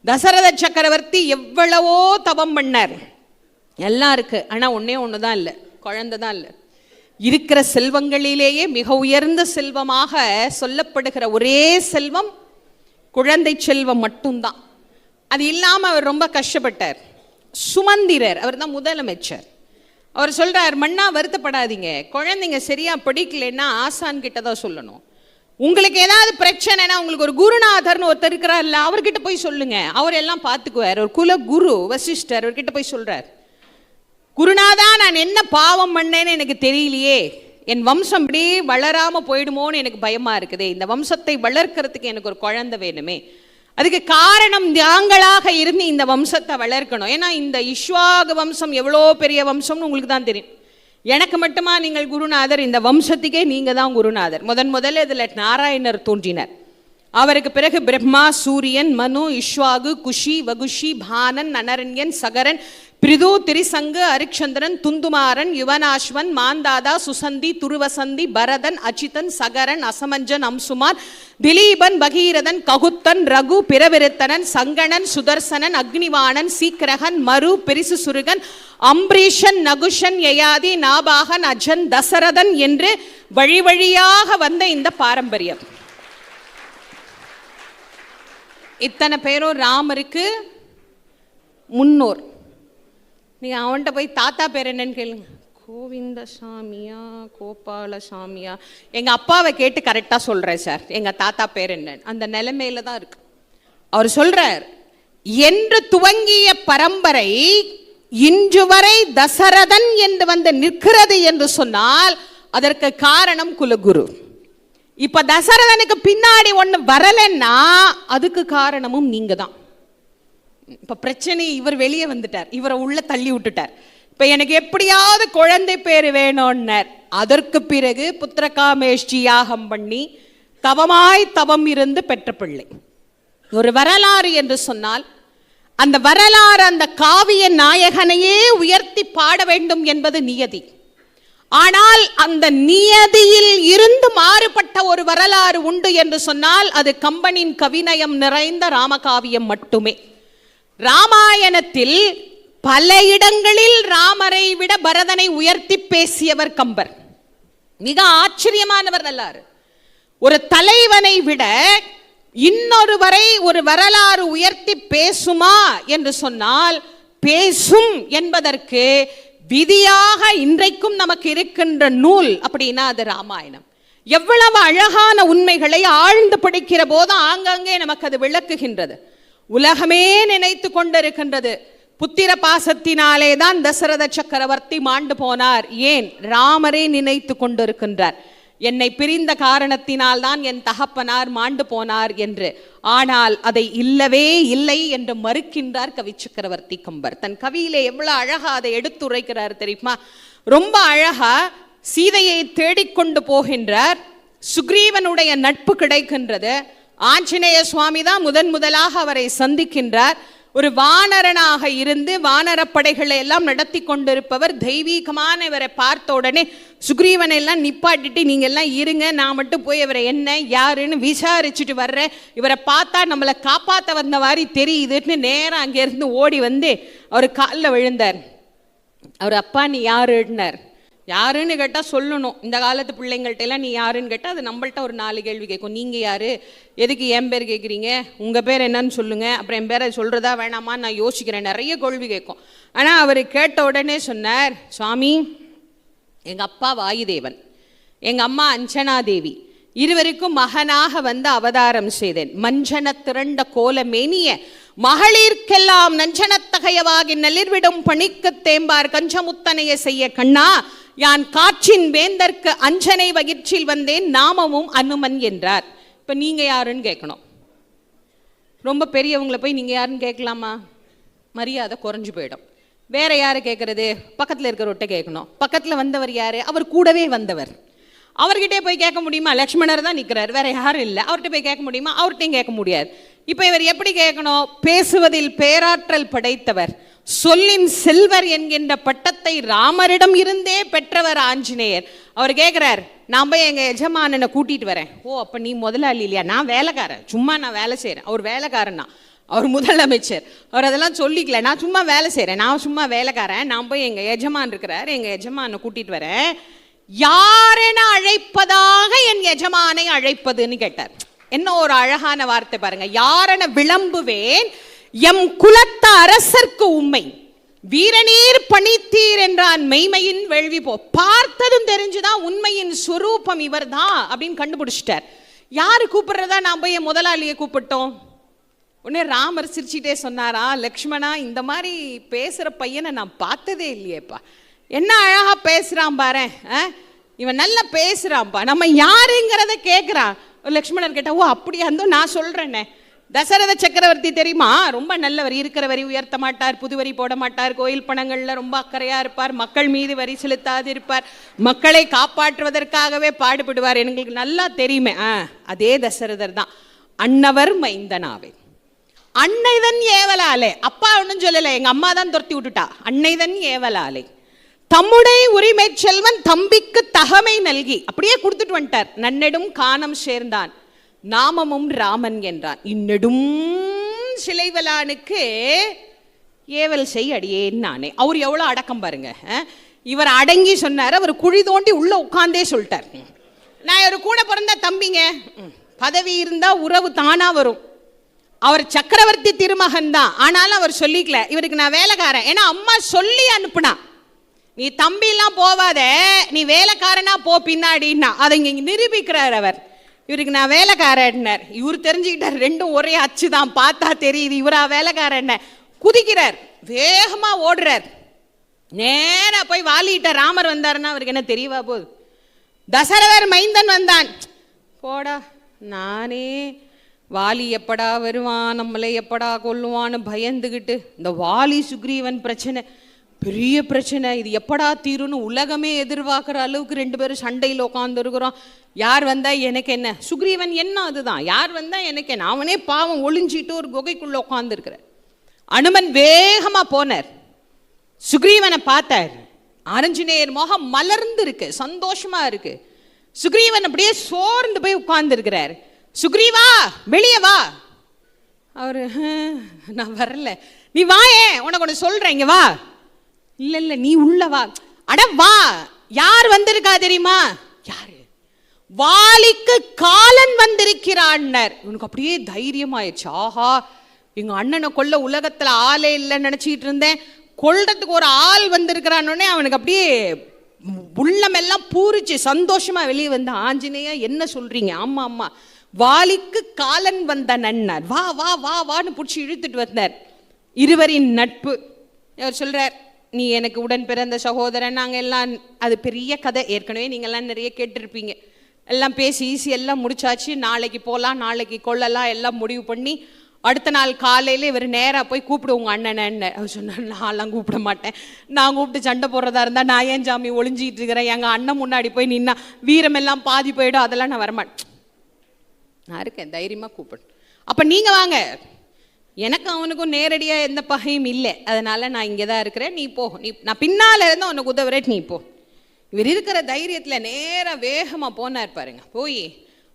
தசரத சக்கரவர்த்தி எவ்வளவோ தவம் பண்ணார். எல்லாம் இருக்கு, ஆனா ஒன்னே ஒண்ணுதான் இல்லை, குழந்தை தான் இல்லை. இருக்கிற செல்வங்களிலேயே மிக உயர்ந்த செல்வமாக சொல்லப்படுகிற ஒரே செல்வம் குழந்தை செல்வம் மட்டும்தான். அது இல்லாம அவர் ரொம்ப கஷ்டப்பட்டார். சுமந்திரர், அவர் தான் முதலமைச்சர். அவர் சொல்றார், மன்னா வருத்தப்படாதீங்க, குழந்தைங்க சரியா படிக்கலைன்னா ஆசான் கிட்ட தான் சொல்லணும். உங்களுக்கு ஏதாவது பிரச்சனைனா உங்களுக்கு ஒரு குருநாதர்னு ஒருத்தர் இருக்கிறார்ல, அவர்கிட்ட போய் சொல்லுங்க, அவர் எல்லாம் பார்த்துக்குவார். ஒரு குல குரு வசிஷ்டர் அவர்கிட்ட போய் சொல்றார், குருநாதா நான் என்ன பாவம் பண்ணேன்னு எனக்கு தெரியலையே, என் வம்சம் அப்படியே வளராம போயிடுமோன்னு எனக்கு பயமா இருக்குதே, இந்த வம்சத்தை வளர்க்கறதுக்கு எனக்கு ஒரு குழந்தை வேணுமே, அதுக்கு காரணம் நாங்களாக இருந்து இந்த வம்சத்தை வளர்க்கணும். ஏன்னா இந்த இஷ்வாகு வம்சம் எவ்வளோ பெரிய வம்சம்னு உங்களுக்கு தான் தெரியும். எனக்கு மட்டுமா நீங்கள் குருநாதர், இந்த வம்சத்துக்கே நீங்க தான் குருநாதர். முதல்ல இதில் நாராயணர் தோன்றினர். அவருக்கு பிறகு பிரம்மா, சூரியன், மனு, இஷ்வாகு, குஷி, வகுஷி, பானன், அனரண்யன், சகரன், பிரிது, திரிசங்கு, அரிச்சந்திரன், துந்துமாரன், யுவனாஸ்வன், மாந்தாதா, சுசந்தி, துருவசந்தி, பரதன், அச்சிதன், சகரன், அசமஞ்சன், அம்சுமான், திலீபன், பகீரதன், ககுத்தன், ரகு, பிரவிருத்தனன், சங்கணன், சுதர்சனன், அக்னிவாணன், சீக்கிரகன், மரு, பெரிசு சுருகன், அம்பரீஷன், நகுஷன், யயாதி, நாபாகன், அஜன், தசரதன் என்று வழி வழியாக வந்த இந்த பாரம்பரியம். இத்தனை பேரும் ராமருக்கு முன்னோர். நீங்க அவன்கிட்ட போய் தாத்தா பேர் என்னன்னு கேளுங்க, கோவிந்தசாமியா கோபாலசாமியா, எங்க அப்பாவை கேட்டு கரெக்டா சொல்றேன் சார், எங்க தாத்தா பேர் என்ன, அந்த நிலைமையில தான் இருக்கு. அவர் சொல்றார், என்று துவங்கிய பரம்பரை இன்று வரை தசரதன் என்று வந்து நிற்கிறது என்று சொன்னால் அதற்கு காரணம் குலகுரு. இப்ப தசரதனுக்கு பின்னாடி ஒண்ணு வரலன்னா அதுக்கு காரணமும் நீங்க தான். இப்ப பிரச்சனை, இவர் வெளியே வந்துட்டார், இவரை உள்ள தள்ளி விட்டுட்டார். இப்ப எனக்கு எப்படியாவது குழந்தை பேரு வேணும்னார். அதற்கு பிறகு புத்திரகாமேஷ்டி யாகம் பண்ணி தவமாய் தவம் இருந்து பெற்ற பிள்ளை. ஒரு வரலாறு என்று சொன்னால் அந்த வரலாறு அந்த காவிய நாயகனையே உயர்த்தி பாட வேண்டும் என்பது நியதி. ஆனால் அந்த நியதியில் இருந்து மாறுபட்ட ஒரு வரலாறு உண்டு என்று சொன்னால் அது கம்பனின் கவிநயம் நிறைந்த ராமகாவியம் மட்டுமே. ராமாயணத்தில் பல இடங்களில் ராமரை விட பரதனை உயர்த்தி பேசியவர் கம்பர். மிக ஆச்சரியமானவர் நல்லாரு. ஒரு தலைவனை விட இன்னொருவரை ஒரு வரலாறு உயர்த்தி பேசுமா என்று சொன்னால் பேசும் என்பதற்கு விதியாக இன்றைக்கும் நமக்கு இருக்கின்ற நூல் அப்படின்னா அது ராமாயணம். எவ்வளவு அழகான உண்மைகளை ஆழ்ந்து படிக்கிற போது ஆங்காங்கே நமக்கு அது விளக்குகின்றது. உலகமே நினைத்து கொண்டிருக்கின்றது, புத்திர பாசத்தினாலே தான் தசரத சக்கரவர்த்தி மாண்டு போனார். ஏன்? ராமரே நினைத்து கொண்டிருக்கின்றார், என்னை பிரிந்த காரணத்தினால் தான் என் தகப்பனார் மாண்டு போனார் என்று. ஆனால் அதை இல்லவே இல்லை என்று மறுக்கின்றார் கவி சக்கரவர்த்தி கம்பர். தன் கவியிலே எவ்வளவு அழகா அதை எடுத்துரைக்கிறார் தெரியுமா? ரொம்ப அழகா சீதையை தேடிக்கொண்டு போகின்றார். சுக்ரீவனுடைய நட்பு கிடைக்கின்றது. ஆஞ்சநேய சுவாமி தான் முதலாக அவரை சந்திக்கின்றார். ஒரு வானரனாக இருந்து வானரப்படைகளை எல்லாம் நடத்தி கொண்டிருப்பவர் தெய்வீகமான இவரை பார்த்த உடனே சுக்ரீவனை எல்லாம் நிப்பாட்டிட்டு நீங்க எல்லாம் இருங்க, நான் மட்டும் போய் இவரை என்ன யாருன்னு விசாரிச்சுட்டு வர்றேன், இவரை பார்த்தா நம்மளை காப்பாற்ற வந்த மாதிரி தெரியுதுன்னு நேரம் அங்கேருந்து ஓடி வந்து அவர் காலில் விழுந்தார். அவர் அப்பா நீ யாருன்னார். யாருன்னு கேட்டால் சொல்லணும். இந்த காலத்து பிள்ளைங்கள்ட்ட எல்லாம் நீ யாருன்னு கேட்டால் அது நம்மள்ட்ட ஒரு 4 கேள்வி கேட்கும். நீங்கள் யார், எதுக்கு என் பேர் கேட்குறீங்க, உங்கள் பேர் என்னன்னு சொல்லுங்கள், அப்புறம் என் பேரை சொல்கிறதா வேணாமா நான் யோசிக்கிறேன், நிறைய கேள்வி கேட்கும். ஆனால் அவர் கேட்ட உடனே சொன்னார், சுவாமி எங்கள் அப்பா வாயுதேவன், எங்கள் அம்மா அஞ்சனாதேவி, இருவருக்கும் மகனாக வந்து அவதாரம் செய்தேன். மஞ்சன திரண்ட கோல மேனிய மகளிர்க்கெல்லாம் நஞ்சனத்தகையவாகி நளிர்விடும் பணிக்கு தேம்பார் கஞ்சமுத்தனைய செய்ய கண்ணா, யான் காற்றின் வேந்தற்கு அஞ்சனை வகிற்றில் வந்தேன், நாமமும் அனுமன் என்றார். இப்போ நீங்கள் யாருன்னு கேட்கணும். ரொம்ப பெரியவங்களை போய் நீங்கள் யாருன்னு கேட்கலாமா? மரியாதை குறைஞ்சு போயிடும். வேற யாரை கேட்கறது? பக்கத்தில் இருக்கிறவர்கிட்ட கேட்கணும். பக்கத்தில் வந்தவர் யாரு? அவர் கூடவே வந்தவர். அவர்கிட்டே போய் கேட்க முடியுமா? லக்ஷ்மணர் தான் நிற்கிறார், வேற யாரும் இல்லை. அவர்கிட்ட போய் கேட்க முடியுமா? அவர்கிட்டையும் கேட்க முடியாது. இப்போ இவர் எப்படி கேட்கணும்? பேசுவதில் பேராற்றல் படைத்தவர், சொல்லின் செல்வர் என்கின்ற பட்டத்தை ராமரிடம் இருந்தே பெற்றவர் ஆஞ்சநேயர். அவர் கேட்கிறார், நான் போய் எங்க எஜமானனை கூட்டிட்டு வரேன். ஓ அப்ப நீ முதலாளி இல்லையா? நான் வேலைக்காரன், சும்மா நான் வேலை செய்யறேன். அவர் வேலைக்காரன், அவர் முதலமைச்சர், அவர் அதெல்லாம் சொல்லிக்கல. நான் சும்மா வேலை செய்யறேன், நான் சும்மா வேலைக்காரன், நான் போய் எங்க எஜமான் இருக்கிறார், எங்க எஜமானை கூட்டிட்டு வரேன். யாரென அழைப்பதாக என் எஜமானை அழைப்பதுன்னு கேட்டார். என்ன ஒரு அழகான வார்த்தை பாருங்க. யாரென விளம்புவேன் எம் குலத்த அரசர்க்கு உண்மை. வீரநீர் பணித்தீர் என்றான் மெய்மையின் வேள்வி போ. பார்த்ததும் தெரிஞ்சுதான் உண்மையின் சுரூபம் இவர் தான் அப்படின்னு கண்டுபிடிச்சிட்டார். யாரு கூப்பிடுறதா? நான் போய் என் முதலாளியை கூப்பிட்டோம். உடனே ராமர் சிரிச்சிட்டே சொன்னாரா, லக்ஷ்மணா இந்த மாதிரி பேசுற பையனை நான் பார்த்ததே இல்லையேப்பா, என்ன அழகா பேசுறான் பாரு, இவன் நல்லா பேசுறான்ப்பா, நம்ம யாருங்கிறத கேட்கிறான். லக்ஷ்மணர் கேட்டா, ஓ அப்படியா இருந்தோ நான் சொல்றேனே, தசரத சக்கரவர்த்தி தெரியுமா, ரொம்ப நல்லவர், இருக்கிற வரி உயர்த்த மாட்டார், புது வரி போட மாட்டார், கோயில் பணங்கள்ல ரொம்ப அக்கறையா இருப்பார், மக்கள் மீது வரி செலுத்தாது இருப்பார், மக்களை காப்பாற்றுவதற்காகவே பாடுபடுவார், எங்களுக்கு நல்லா தெரியுமே. அதே தசரதர் தான். அன்னவர் மைந்தனாவே, அன்னைதன் ஏவலாலே, அப்பா ஒன்னும் சொல்லல, எங்க அம்மா தான் துரத்தி விட்டுட்டா, அன்னைதன் ஏவலாலே தம்முடைய உரிமை செல்வன் தம்பிக்கு தகமை நல்கி அப்படியே கொடுத்துட்டு வந்துட்டார். நன்னெடும் காணம் சேர்ந்தான் நாமமும் ராமன் என்றான். இந்நெடும் சிலைவலானுக்கு ஏவல் செய் அடியேன் நானே. அவர் எவ்வளவு அடக்கம் பாருங்க. இவர் அடங்கி சொன்னார், அவர் குழி தோண்டி உள்ள உட்கார்ந்தே சொல்லிட்டார், நான் ஒரு கூட பிறந்த தம்பிங்க, பதவி இருந்தா உறவு தானா வரும். அவர் சக்கரவர்த்தி திருமகன் தான், ஆனாலும் அவர் சொல்லிக்கல, இவருக்கு நான் வேலைக்காரன். ஏன்னா அம்மா சொல்லி அனுப்புனா, நீ தம்பி எல்லாம் போவாத, நீ வேலைக்காரனா போ பின்னாடின்னா. அதை இங்க நிரூபிக்கிறார் அவர். இவருக்கு நான் வேலைக்காரன். இவர் தெரிஞ்சுக்கிட்டார், ரெண்டும் ஒரே அச்சு தான், பார்த்தா தெரியுது இவரா வேலைக்காரன். குதிக்கிறார், வேகமா ஓடுறார், நேரா போய் வாலிட்ட. ராமர் வந்தாருன்னா அவருக்கு என்ன தெரியவா போகுது? தசரதர் மைந்தன் வந்தான், போடா, நானே வாலி எப்படா வருவான், நம்மளை எப்படா கொல்லுவான்னு பயந்துகிட்டு, இந்த வாலி சுக்ரீவன் பிரச்சனை பெரிய பிரச்சனை, இது எப்படா தீருன்னு உலகமே எதிர்பார்க்குற அளவுக்கு ரெண்டு பேரும் சண்டையில் உட்காந்து இருக்கிறோம். யார் வந்தா எனக்கு என்ன, சுக்ரீவன் என்ன அதுதான், யார் வந்தா எனக்கு என்ன, அவனே பாவம் ஒளிஞ்சிட்டு ஒரு குகைக்குள்ள உட்கார்ந்து இருக்கிற. அனுமன் வேகமா போனார், சுக்ரீவனை பார்த்தார், ஆஞ்சநேயர் முகம் மலர்ந்து இருக்கு, சந்தோஷமா இருக்கு. சுக்ரீவன் அப்படியே சோர்ந்து போய் உட்கார்ந்து இருக்கிறார். சுக்ரீவா வெளியே வா. அவரு, நான் வரல, நீ வாயே, உனக்கு ஒன்று சொல்றேன், இங்க வா. இல்ல இல்ல நீ உள்ள வா. அட வா. யார் வந்திருக்கா தெரியுமா? யாரு? வாலிக்கு காலன் வந்திருக்கிறான். உனக்கு அப்படியே தைரியமாயிடுச்சு, ஆஹா எங்க அண்ணனை கொல்ல உலகத்துல ஆளே இல்லைன்னு நினைச்சிட்டு இருந்தேன், கொல்றதுக்கு ஒரு ஆள் வந்திருக்கிறான்னு அவனுக்கு அப்படியே உள்ளமெல்லாம் பூரிச்சு சந்தோஷமா வெளியே வந்த. ஆஞ்சநேயா என்ன சொல்றீங்க? ஆமா ஆமா, வாலிக்கு காலன் வந்த நன்னார், வா வா வா வான்னு பிடிச்சி இழுத்துட்டு வந்தார். இருவரின் நட்பு. அவர் சொல்றார், நீ எனக்கு உடன் பிறந்த சகோதரன், நாங்கள் எல்லாம், அது பெரிய கதை, ஏற்கனவே நீங்கள்லாம் நிறைய கேட்டிருப்பீங்க. எல்லாம் பேசி ஈஸி எல்லாம் முடிச்சாச்சு, நாளைக்கு போகலாம், நாளைக்கு கொள்ளலாம், எல்லாம் முடிவு பண்ணி அடுத்த நாள் காலையில் இவர் நேராக போய் கூப்பிடுவோங்க அண்ணனை. அவர் சொன்னார், நான்லாம் கூப்பிட மாட்டேன், நான் கூப்பிட்டு சண்டை போடுறதா இருந்தால் நான் ஏன் ஜாமி ஒளிஞ்சிட்டு இருக்கிறேன், எங்கள் அண்ணன் முன்னாடி போய் நின்னா வீரமெல்லாம் பாதி போயிடும், அதெல்லாம் நான் வரமாட்டேன், நான் இருக்கேன், தைரியமாக கூப்பிடு. அப்போ நீங்கள் வாங்க, எனக்கு அவனுக்கும் நேரடியாக எந்த பகையும் இல்லை, அதனால நான் இங்கே தான் இருக்கிறேன், நீ போ, நீ நான் பின்னால் இருந்தால் உனக்கு உதவுறேன், நீ போ. இவர் இருக்கிற தைரியத்தில் நேராக வேகமாக போனார் பாருங்க. போய்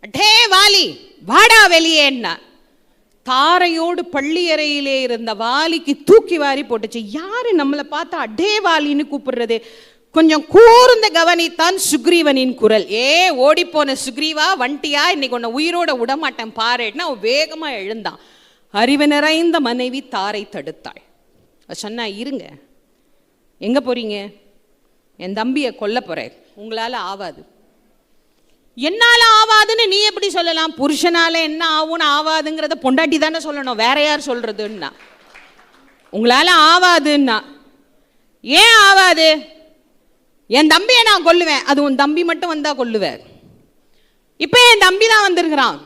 அடே வாலி வாடா வெளியேன்னா, தாரையோடு பள்ளியறையிலே இருந்த வாலிக்கு தூக்கி வாரி போட்டுச்சு. யாரு நம்மளை பார்த்தா அடே வாலின்னு கூப்பிடுறது? கொஞ்சம் கூர்ந்த கவனித்தான் சுக்ரீவனின் குரல். ஓடிப்போன சுக்ரீவா வண்டியா, இன்னைக்கு உன்னை உயிரோட விடமாட்டேன் பாருன்னா வேகமா எழுந்தான். அறிவு நிறைந்த மனைவி தாரை தடுத்தாள். சொன்னா, இருங்க, எங்க போறீங்க? என் தம்பியை கொல்ல போறேன், உங்களால ஆவாது. என்னால ஆவாதுன்னு நீ எப்படி சொல்லலாம்? புருஷனால என்ன ஆகும்னு ஆவாதுங்கிறத பொண்டாட்டி தானே சொல்லணும், வேற யார் சொல்றதுன்னா? உங்களால ஆவாதுன்னா ஏன் ஆவாது? என் தம்பியை நான் கொல்லுவேன், அது உன் தம்பி மட்டும் வந்தா கொல்லுவேன். இப்ப என் தம்பி தான் வந்திருக்கிறான்,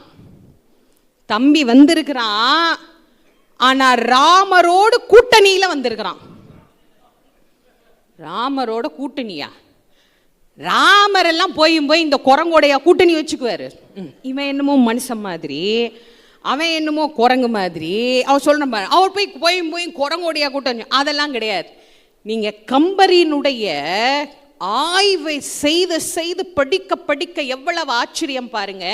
தம்பி வந்திருக்கிறான், ஆனா ராமரோடு கூட்டணியில வந்திருக்கிறான். ராமரோட கூட்டணியா? ராமர் எல்லாம் போய் இந்த குரங்கோடைய கூட்டணி வச்சுக்குவாரு. இவன் என்னமோ மனுஷன் மாதிரி, அவன் என்னமோ குரங்கு மாதிரி. அவர் சொல்ற, அவர் போய் குரங்கோடைய கூட்டணி, அதெல்லாம் கிடையாது. நீங்க கம்பரினுடைய ஆய்வை செய்து செய்து படிக்க படிக்க எவ்வளவு ஆச்சரியம் பாருங்க.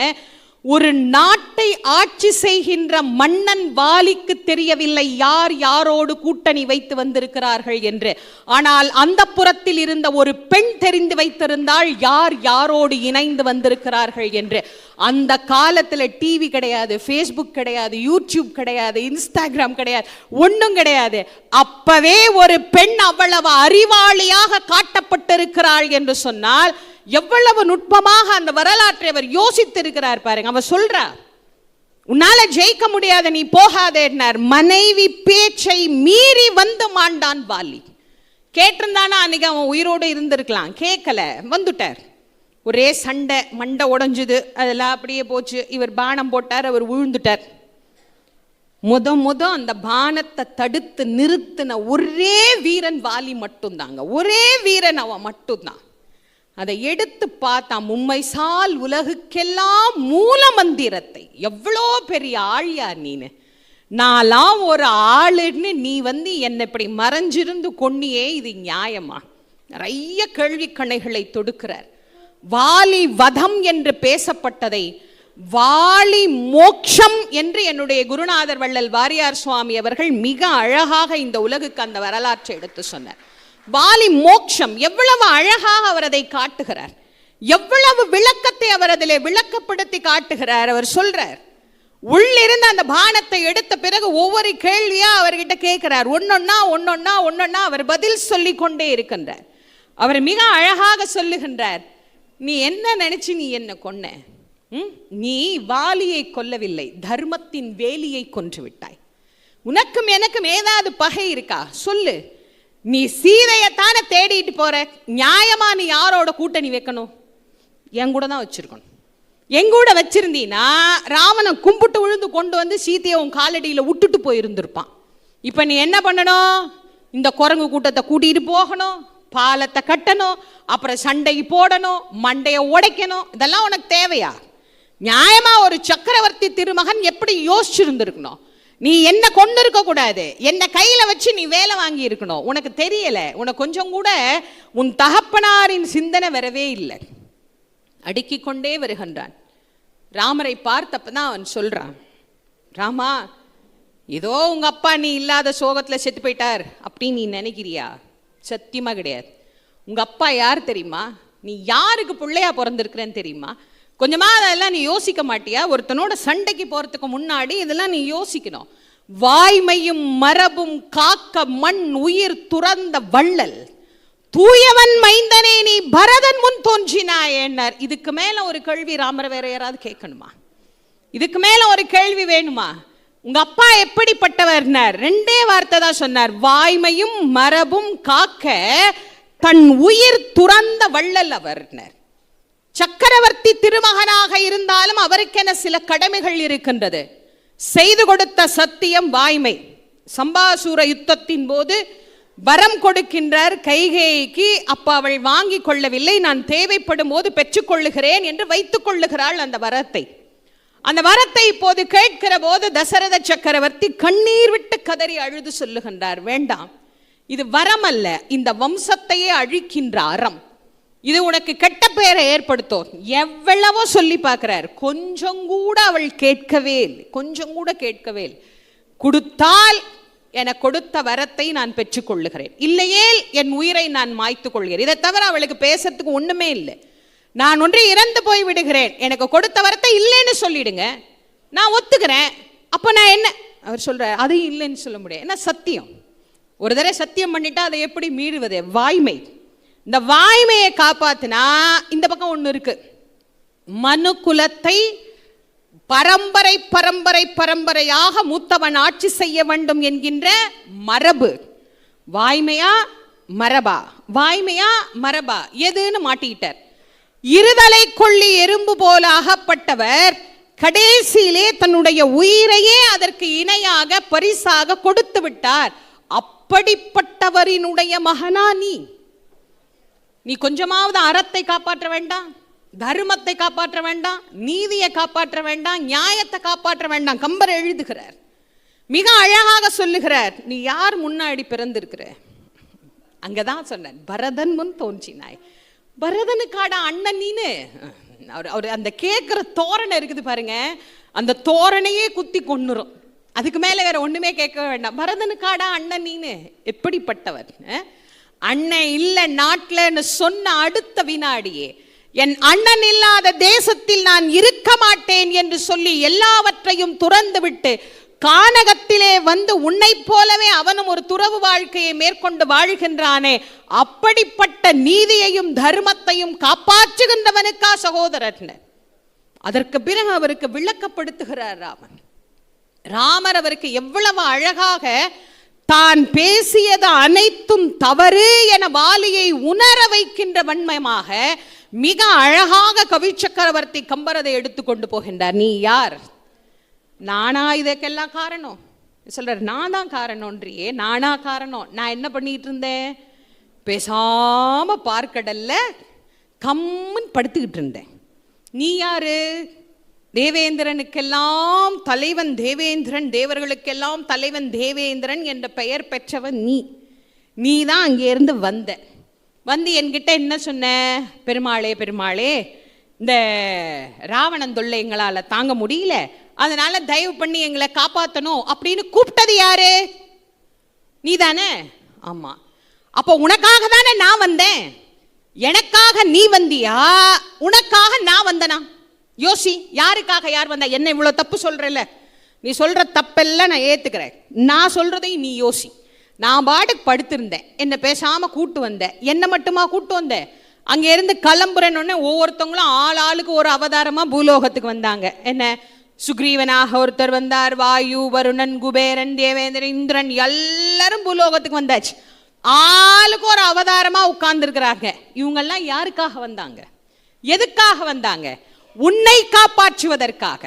ஒரு நாட்டை ஆட்சி செய்கின்ற மன்னன் வாலிக்கு தெரியவில்லை யார் யாரோடு கூட்டணி வைத்து வந்திருக்கிறார்கள் என்று. ஆனால் அந்த புறத்தில் இருந்த ஒரு பெண் தெரிந்து வைத்திருந்தால் யார் யாரோடு இணைந்து வந்திருக்கிறார்கள் என்று. அந்த காலத்துல டிவி கிடையாது, ஃபேஸ்புக் கிடையாது, யூடியூப் கிடையாது, இன்ஸ்டாகிராம் கிடையாது, ஒன்றும் கிடையாது. அப்பவே ஒரு பெண் அவ்வளவு அறிவாளியாக காட்டப்பட்டிருக்கிறாள் என்று சொன்னால் எவ்வளவு நுட்பமாக அந்த வரலாற்றை அவர் யோசித்திருக்கிறார் பாருங்க. அவர் சொல்றார், உன்னால ஜெயிக்க முடியாத, நீ போகாதேன்னார். மனைவி பேச்சை மீறி வந்து மாண்டான் வாலி. கேட்டிருந்தானா அன்னைக்கு அவன் உயிரோடு இருந்திருக்கலாம், கேட்கல, வந்துட்டார். ஒரே சண்டை, மண்டை உடைஞ்சுது, அதெல்லாம் அப்படியே போச்சு. இவர் பானம் போட்டார், அவர் விழுந்துட்டார். முத அந்த பானத்தை தடுத்து நிறுத்தின ஒரே வீரன் வாலி மட்டும்தாங்க, ஒரே வீரன் அவன் மட்டும்தான். அதை எடுத்து பார்த்தா மும்மைசால் உலகுக்கெல்லாம் மூல மந்திரத்தை. எவ்வளோ பெரிய ஆழியா நீனு, நான்லாம் ஒரு ஆளுன்னு நீ வந்து என்னை இப்படி மறைஞ்சிருந்து கொன்னியே, இது நியாயமா? நிறைய கேள்விக்கணைகளை தொடுக்கிறார். வாலி வதம் என்று பேசப்பட்டதை வாலி மோட்சம் என்று என்னுடைய குருநாதர் வள்ளல் வாரியார் சுவாமி அவர்கள் மிக அழகாக இந்த உலகுக்கு அந்த வரலாற்றை எடுத்து சொன்னார். வாலி மோட்சம் எவ்வளவு அழகாக அவர் அதை காட்டுகிறார், எவ்வளவு விளக்கத்தை அவர் அதிலே விளக்கப்படுத்தி காட்டுகிறார். அவர் சொல்றார், உள்ளிருந்து அந்த பானத்தை எடுத்த பிறகு ஒவ்வொரு கேள்வியா அவர்கிட்ட கேட்கிறார். ஒன்னொன்னா அவர் பதில் சொல்லி கொண்டே இருக்கின்றார். அவர் மிக அழகாக சொல்லுகின்றார், நீ என்ன நினைச்சு நீ என்ன கொன்ன? நீ வாலியை கொல்லவில்லை, தர்மத்தின் வேலியை கொன்று விட்டாய். உனக்கும் எனக்கும் ஏதாவது பகை இருக்கா சொல்லு. நீ சீதையத்தானே தேடிட்டு போற, நியாயமா நீ யாரோட கூட்டணி வைக்கணும்? என் கூட தான் வச்சிருக்கணும். எங்கூட வச்சிருந்தீனா ராவணன் கும்பிட்டு விழுந்து கொண்டு வந்து சீதையை உன் காலடியில் விட்டுட்டு போயிருந்திருப்பான். இப்ப நீ என்ன பண்ணணும்? இந்த குரங்கு கூட்டத்தை கூட்டிட்டு போகணும், பாலத்தை கட்டணும், அப்புறம் சண்டைக்கு போடணும், மண்டையை உடைக்கணும். இதெல்லாம் உனக்கு தேவையா? நியாயமா ஒரு சக்கரவர்த்தி திருமகன் எப்படி யோசிச்சிருந்திருக்கணும்? நீ என்ன கொண்டு இருக்க கூடாது, என்ன கையில வச்சு நீ வேலை வாங்கி இருக்கணும். உனக்கு தெரியல, உனக்கு கொஞ்சம் கூட உன் தகப்பனாரின் சிந்தனை வரவே இல்லை. அடுக்கிக் கொண்டே வருகின்றான். ராமரை பார்த்தப்பதான் அவன் சொல்றான், ராமா, ஏதோ உங்க அப்பா நீ இல்லாத சோகத்துல செத்து போயிட்டார் அப்படின்னு நீ நினைக்கிறியா? சத்தியமா கிடையாது. உங்க அப்பா யார் தெரியுமா? நீ யாருக்கு பிள்ளையா பிறந்திருக்கிறேன்னு தெரியுமா? கொஞ்சமா அதெல்லாம் நீ யோசிக்க மாட்டியா? ஒருத்தனோட சண்டைக்கு போறதுக்கு முன்னாடி இதெல்லாம் நீ யோசிக்கணும். வாய்மையும் மரபும் காக்க மண் உயிர் துறந்த வள்ளல், தூயவன் மைந்தனே நீ பரதன் முன் தோன்றினாயேன்னார். இதுக்கு மேல ஒரு கேள்வி ராமர் வேற யாராவது கேட்கணுமா? இதுக்கு மேல ஒரு கேள்வி வேணுமா? உங்க அப்பா எப்படிப்பட்டவர்னார்? ரெண்டே வார்த்தை தான் சொன்னார், வாய்மையும் மரபும் காக்க தன் உயிர் துறந்த வள்ளல் அவர்னார். சக்கரவர்த்தி திருமகனாக இருந்தாலும் அவருக்கென சில கடமைகள் இருக்கின்றது. செய்து கொடுத்த சத்தியம் வாய்மை. சம்பாசூர யுத்தத்தின் போது வரம் கொடுக்கின்றார் கைகேயிக்கு. அப்பா அவள் வாங்கி கொள்ளவில்லை, நான் தேவைப்படும் போது பெற்றுக்கொள்ளுகிறேன் என்று வைத்துக் கொள்ளுகிறாள் அந்த வரத்தை. அந்த வரத்தை இப்போது கேட்கிற போது தசரத சக்கரவர்த்தி கண்ணீர் விட்டு கதறி அழுது சொல்லுகின்றார், வேண்டாம், இது வரம் அல்ல, இந்த வம்சத்தையே அழிக்கின்ற அறம். இது உனக்கு கெட்ட பெயரை ஏற்படுத்தும். எவ்வளவோ சொல்லி பார்க்கிறார், கொஞ்சம் கூட அவள் கேட்கவே இல்லை, கொஞ்சம் கூட கேட்கவே இல்லை. கொடுத்தால் என கொடுத்த வரத்தை நான் பெற்றுக்கொள்ளுகிறேன், இல்லையே என் உயிரை நான் மாய்த்து கொள்கிறேன். இதை தவிர அவளுக்கு பேசுறதுக்கு ஒண்ணுமே இல்லை. நான் ஒன்று இறந்து போய் விடுகிறேன், எனக்கு கொடுத்த வரத்தை இல்லைன்னு சொல்லிடுங்க, நான் ஒத்துக்கிறேன். அப்ப நான் என்ன? அவர் சொல்றார், அதையும் இல்லைன்னு சொல்ல முடியாது, என்ன சத்தியம். ஒரு தடவை சத்தியம் பண்ணிட்டா அதை எப்படி மீறுவது? வாய்மை. இந்த வாய்மையை காப்பாத்தினா இந்த பக்கம் ஒண்ணு இருக்கு, மனு குலத்தை பரம்பரை பரம்பரை பரம்பரையாக மூத்தவன் ஆட்சி செய்ய வேண்டும் என்கின்ற மரபு. வாய்மையா மரபா? வாய்மையா மரபா? எதுன்னு மாட்டிக்கிட்டார். இருதலை கொள்ளி எறும்பு போல அகப்பட்டவர் கடைசியிலே தன்னுடைய உயிரையே அதற்கு இணையாக பரிசாக கொடுத்து விட்டார். அப்படிப்பட்டவரினுடைய மகனா நீ கொஞ்சமாவது அறத்தை காப்பாற்ற வேண்டாம், தர்மத்தை காப்பாற்ற வேண்டாம், நீதியை காப்பாற்ற வேண்டாம், நியாயத்தை காப்பாற்ற வேண்டாம். கம்பர் எழுதுகிறார், மிக அழகாக சொல்லுகிறார், நீ யார் முன்னாடி பிறந்திருக்கிற? அங்கதான் சொன்ன, பரதன் முன் தோன்றினாய். பரதனுக்காட அண்ணன் நீனு. அவர் அந்த கேட்கிற தோரணை இருக்குது பாருங்க, அந்த தோரணையே குத்தி கொன்னுரும். அதுக்கு மேல வேற ஒண்ணுமே கேட்க வேண்டாம். பரதனுக்காடா அண்ணன் நீனு. எப்படிப்பட்டவர்? அண்ணன் இல்ல நாட்டுலன்னு சொன்ன அடுத்த வினாடியே என் அண்ணன் இல்லாத தேசத்தில் நான் இருக்க மாட்டேன் என்று சொல்லி எல்லாவற்றையும் துறந்து விட்டு கானகத்திலே வந்து உன்னை போலவே அவனும் ஒரு துறவு வாழ்க்கையை மேற்கொண்டு வாழ்கின்றானே, அப்படிப்பட்ட நீதியையும் தர்மத்தையும் காப்பாற்றுகின்றவனுக்கா சகோதரன்? அதற்கு பிறகு அவருக்கு விளக்கப்படுத்துகிறார் ராமர் அவருக்கு எவ்வளவு அழகாக தான் பேசியது அனைத்தும் தவறு என வாலியை உணர வைக்கின்ற வன்மயமாக மிக அழகாக கவி சக்கரவர்த்தி கம்பரதை எடுத்துக்கொண்டு போகின்றார். நீ யார்? நானா இதுக்கெல்லாம் காரணம்? சொல்றார், நான் தான் காரணம்ன்றியே. நானா காரணம்? நான் என்ன பண்ணிட்டு இருந்தேன்? பேசாம பார்க்கடல்ல கம்முன்னு படுத்துக்கிட்டு இருந்தேன். நீ யாரு? தேவேந்திரனுக்கெல்லாம் தலைவன் தேவேந்திரன், தேவர்களுக்கெல்லாம் தலைவன் தேவேந்திரன் என்ற பெயர் பெற்றவன் நீ தான் அங்கே இருந்து வந்து என்கிட்ட என்ன சொன்ன? பெருமாளே பெருமாளே, இந்த ராவணன் தொல்லை எங்களால் தாங்க முடியல, அதனால தயவு பண்ணி எங்களை காப்பாற்றணும் அப்படின்னு கூப்பிட்டது யாரு? நீ தானே? ஆமா. அப்போ உனக்காக தானே நான் வந்தேன். எனக்காக நீ வந்தியா, உனக்காக நான் வந்தனா? யோசி, யாருக்காக யார் வந்தா? என்ன இவ்வளவு தப்பு சொல்றல, நீ சொல்ற தப்பெல்லாம் நான் ஏத்துக்கிறேன். நான் சொல்றதையும் நீ யோசி. நான் பாட்டுக்கு படுத்திருந்தேன், என்ன பேசாம கூட்டு வந்தேன். என்ன மட்டுமா கூட்டு வந்தேன்? அங்க இருந்து கிளம்புறேன்னு ஒவ்வொருத்தவங்களும் ஆளுக்கு ஒரு அவதாரமா பூலோகத்துக்கு வந்தாங்க. என்ன, சுக்ரீவனாக ஒருத்தர் வந்தார், வாயு, வருணன், குபேரன், தேவேந்திரன், இந்திரன் எல்லாரும் பூலோகத்துக்கு வந்தாச்சு. ஆளுக்கு ஒரு அவதாரமா உட்கார்ந்து இருக்கிறாங்க. இவங்கெல்லாம் யாருக்காக வந்தாங்க? எதுக்காக வந்தாங்க? உன்னை காப்பாற்றுவதற்காக,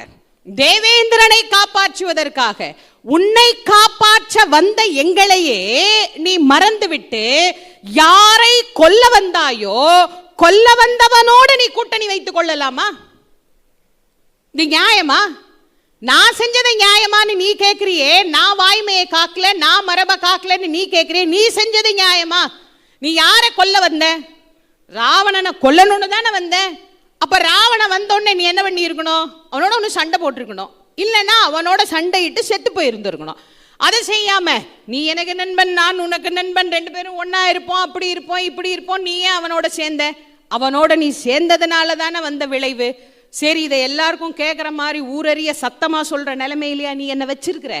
தேவேந்திரனை காப்பாற்றுவதற்காக. உன்னை காப்பாற்ற வந்த எங்களையே நீ மறந்துவிட்டு யாரை கொல்ல வந்தாயோ கொல்ல வந்தவனோடு நீ கூட்டணி வைத்துக் கொள்ளலாமா? இது நியாயமா? நான் செஞ்சதை நியாயமான்னு நீ கேட்கிறியே. நான் வாய்மையை காக்கல, நான் மரபை காக்கலன்னு நீ கேட்கிறியே. நீ செஞ்சது நியாயமா? நீ யாரை கொல்ல வந்த? ராவணனை கொல்லணும்னு தானே வந்த. அப்ப ராவணன் வந்தோடனே நீ என்ன பண்ணி இருக்கணும்? அவனோட ஒன்று சண்டை போட்டிருக்கணும், இல்லைன்னா அவனோட சண்டையிட்டு செத்து போயிருந்துருக்கணும். அதை செய்யாம நீ எனக்கு நண்பன், நான் உனக்கு நண்பன், ரெண்டு பேரும் ஒன்னா இருப்போம், அப்படி இருப்போம், இப்படி இருப்போம். நீ ஏன் அவனோட சேர்ந்த? அவனோட நீ சேர்ந்ததுனால தானே வந்த விளைவு. சரி, இதை எல்லாருக்கும் கேட்குற மாதிரி ஊரறிய சத்தமா சொல்ற நிலைமையிலையா நீ என்ன வச்சிருக்கிற?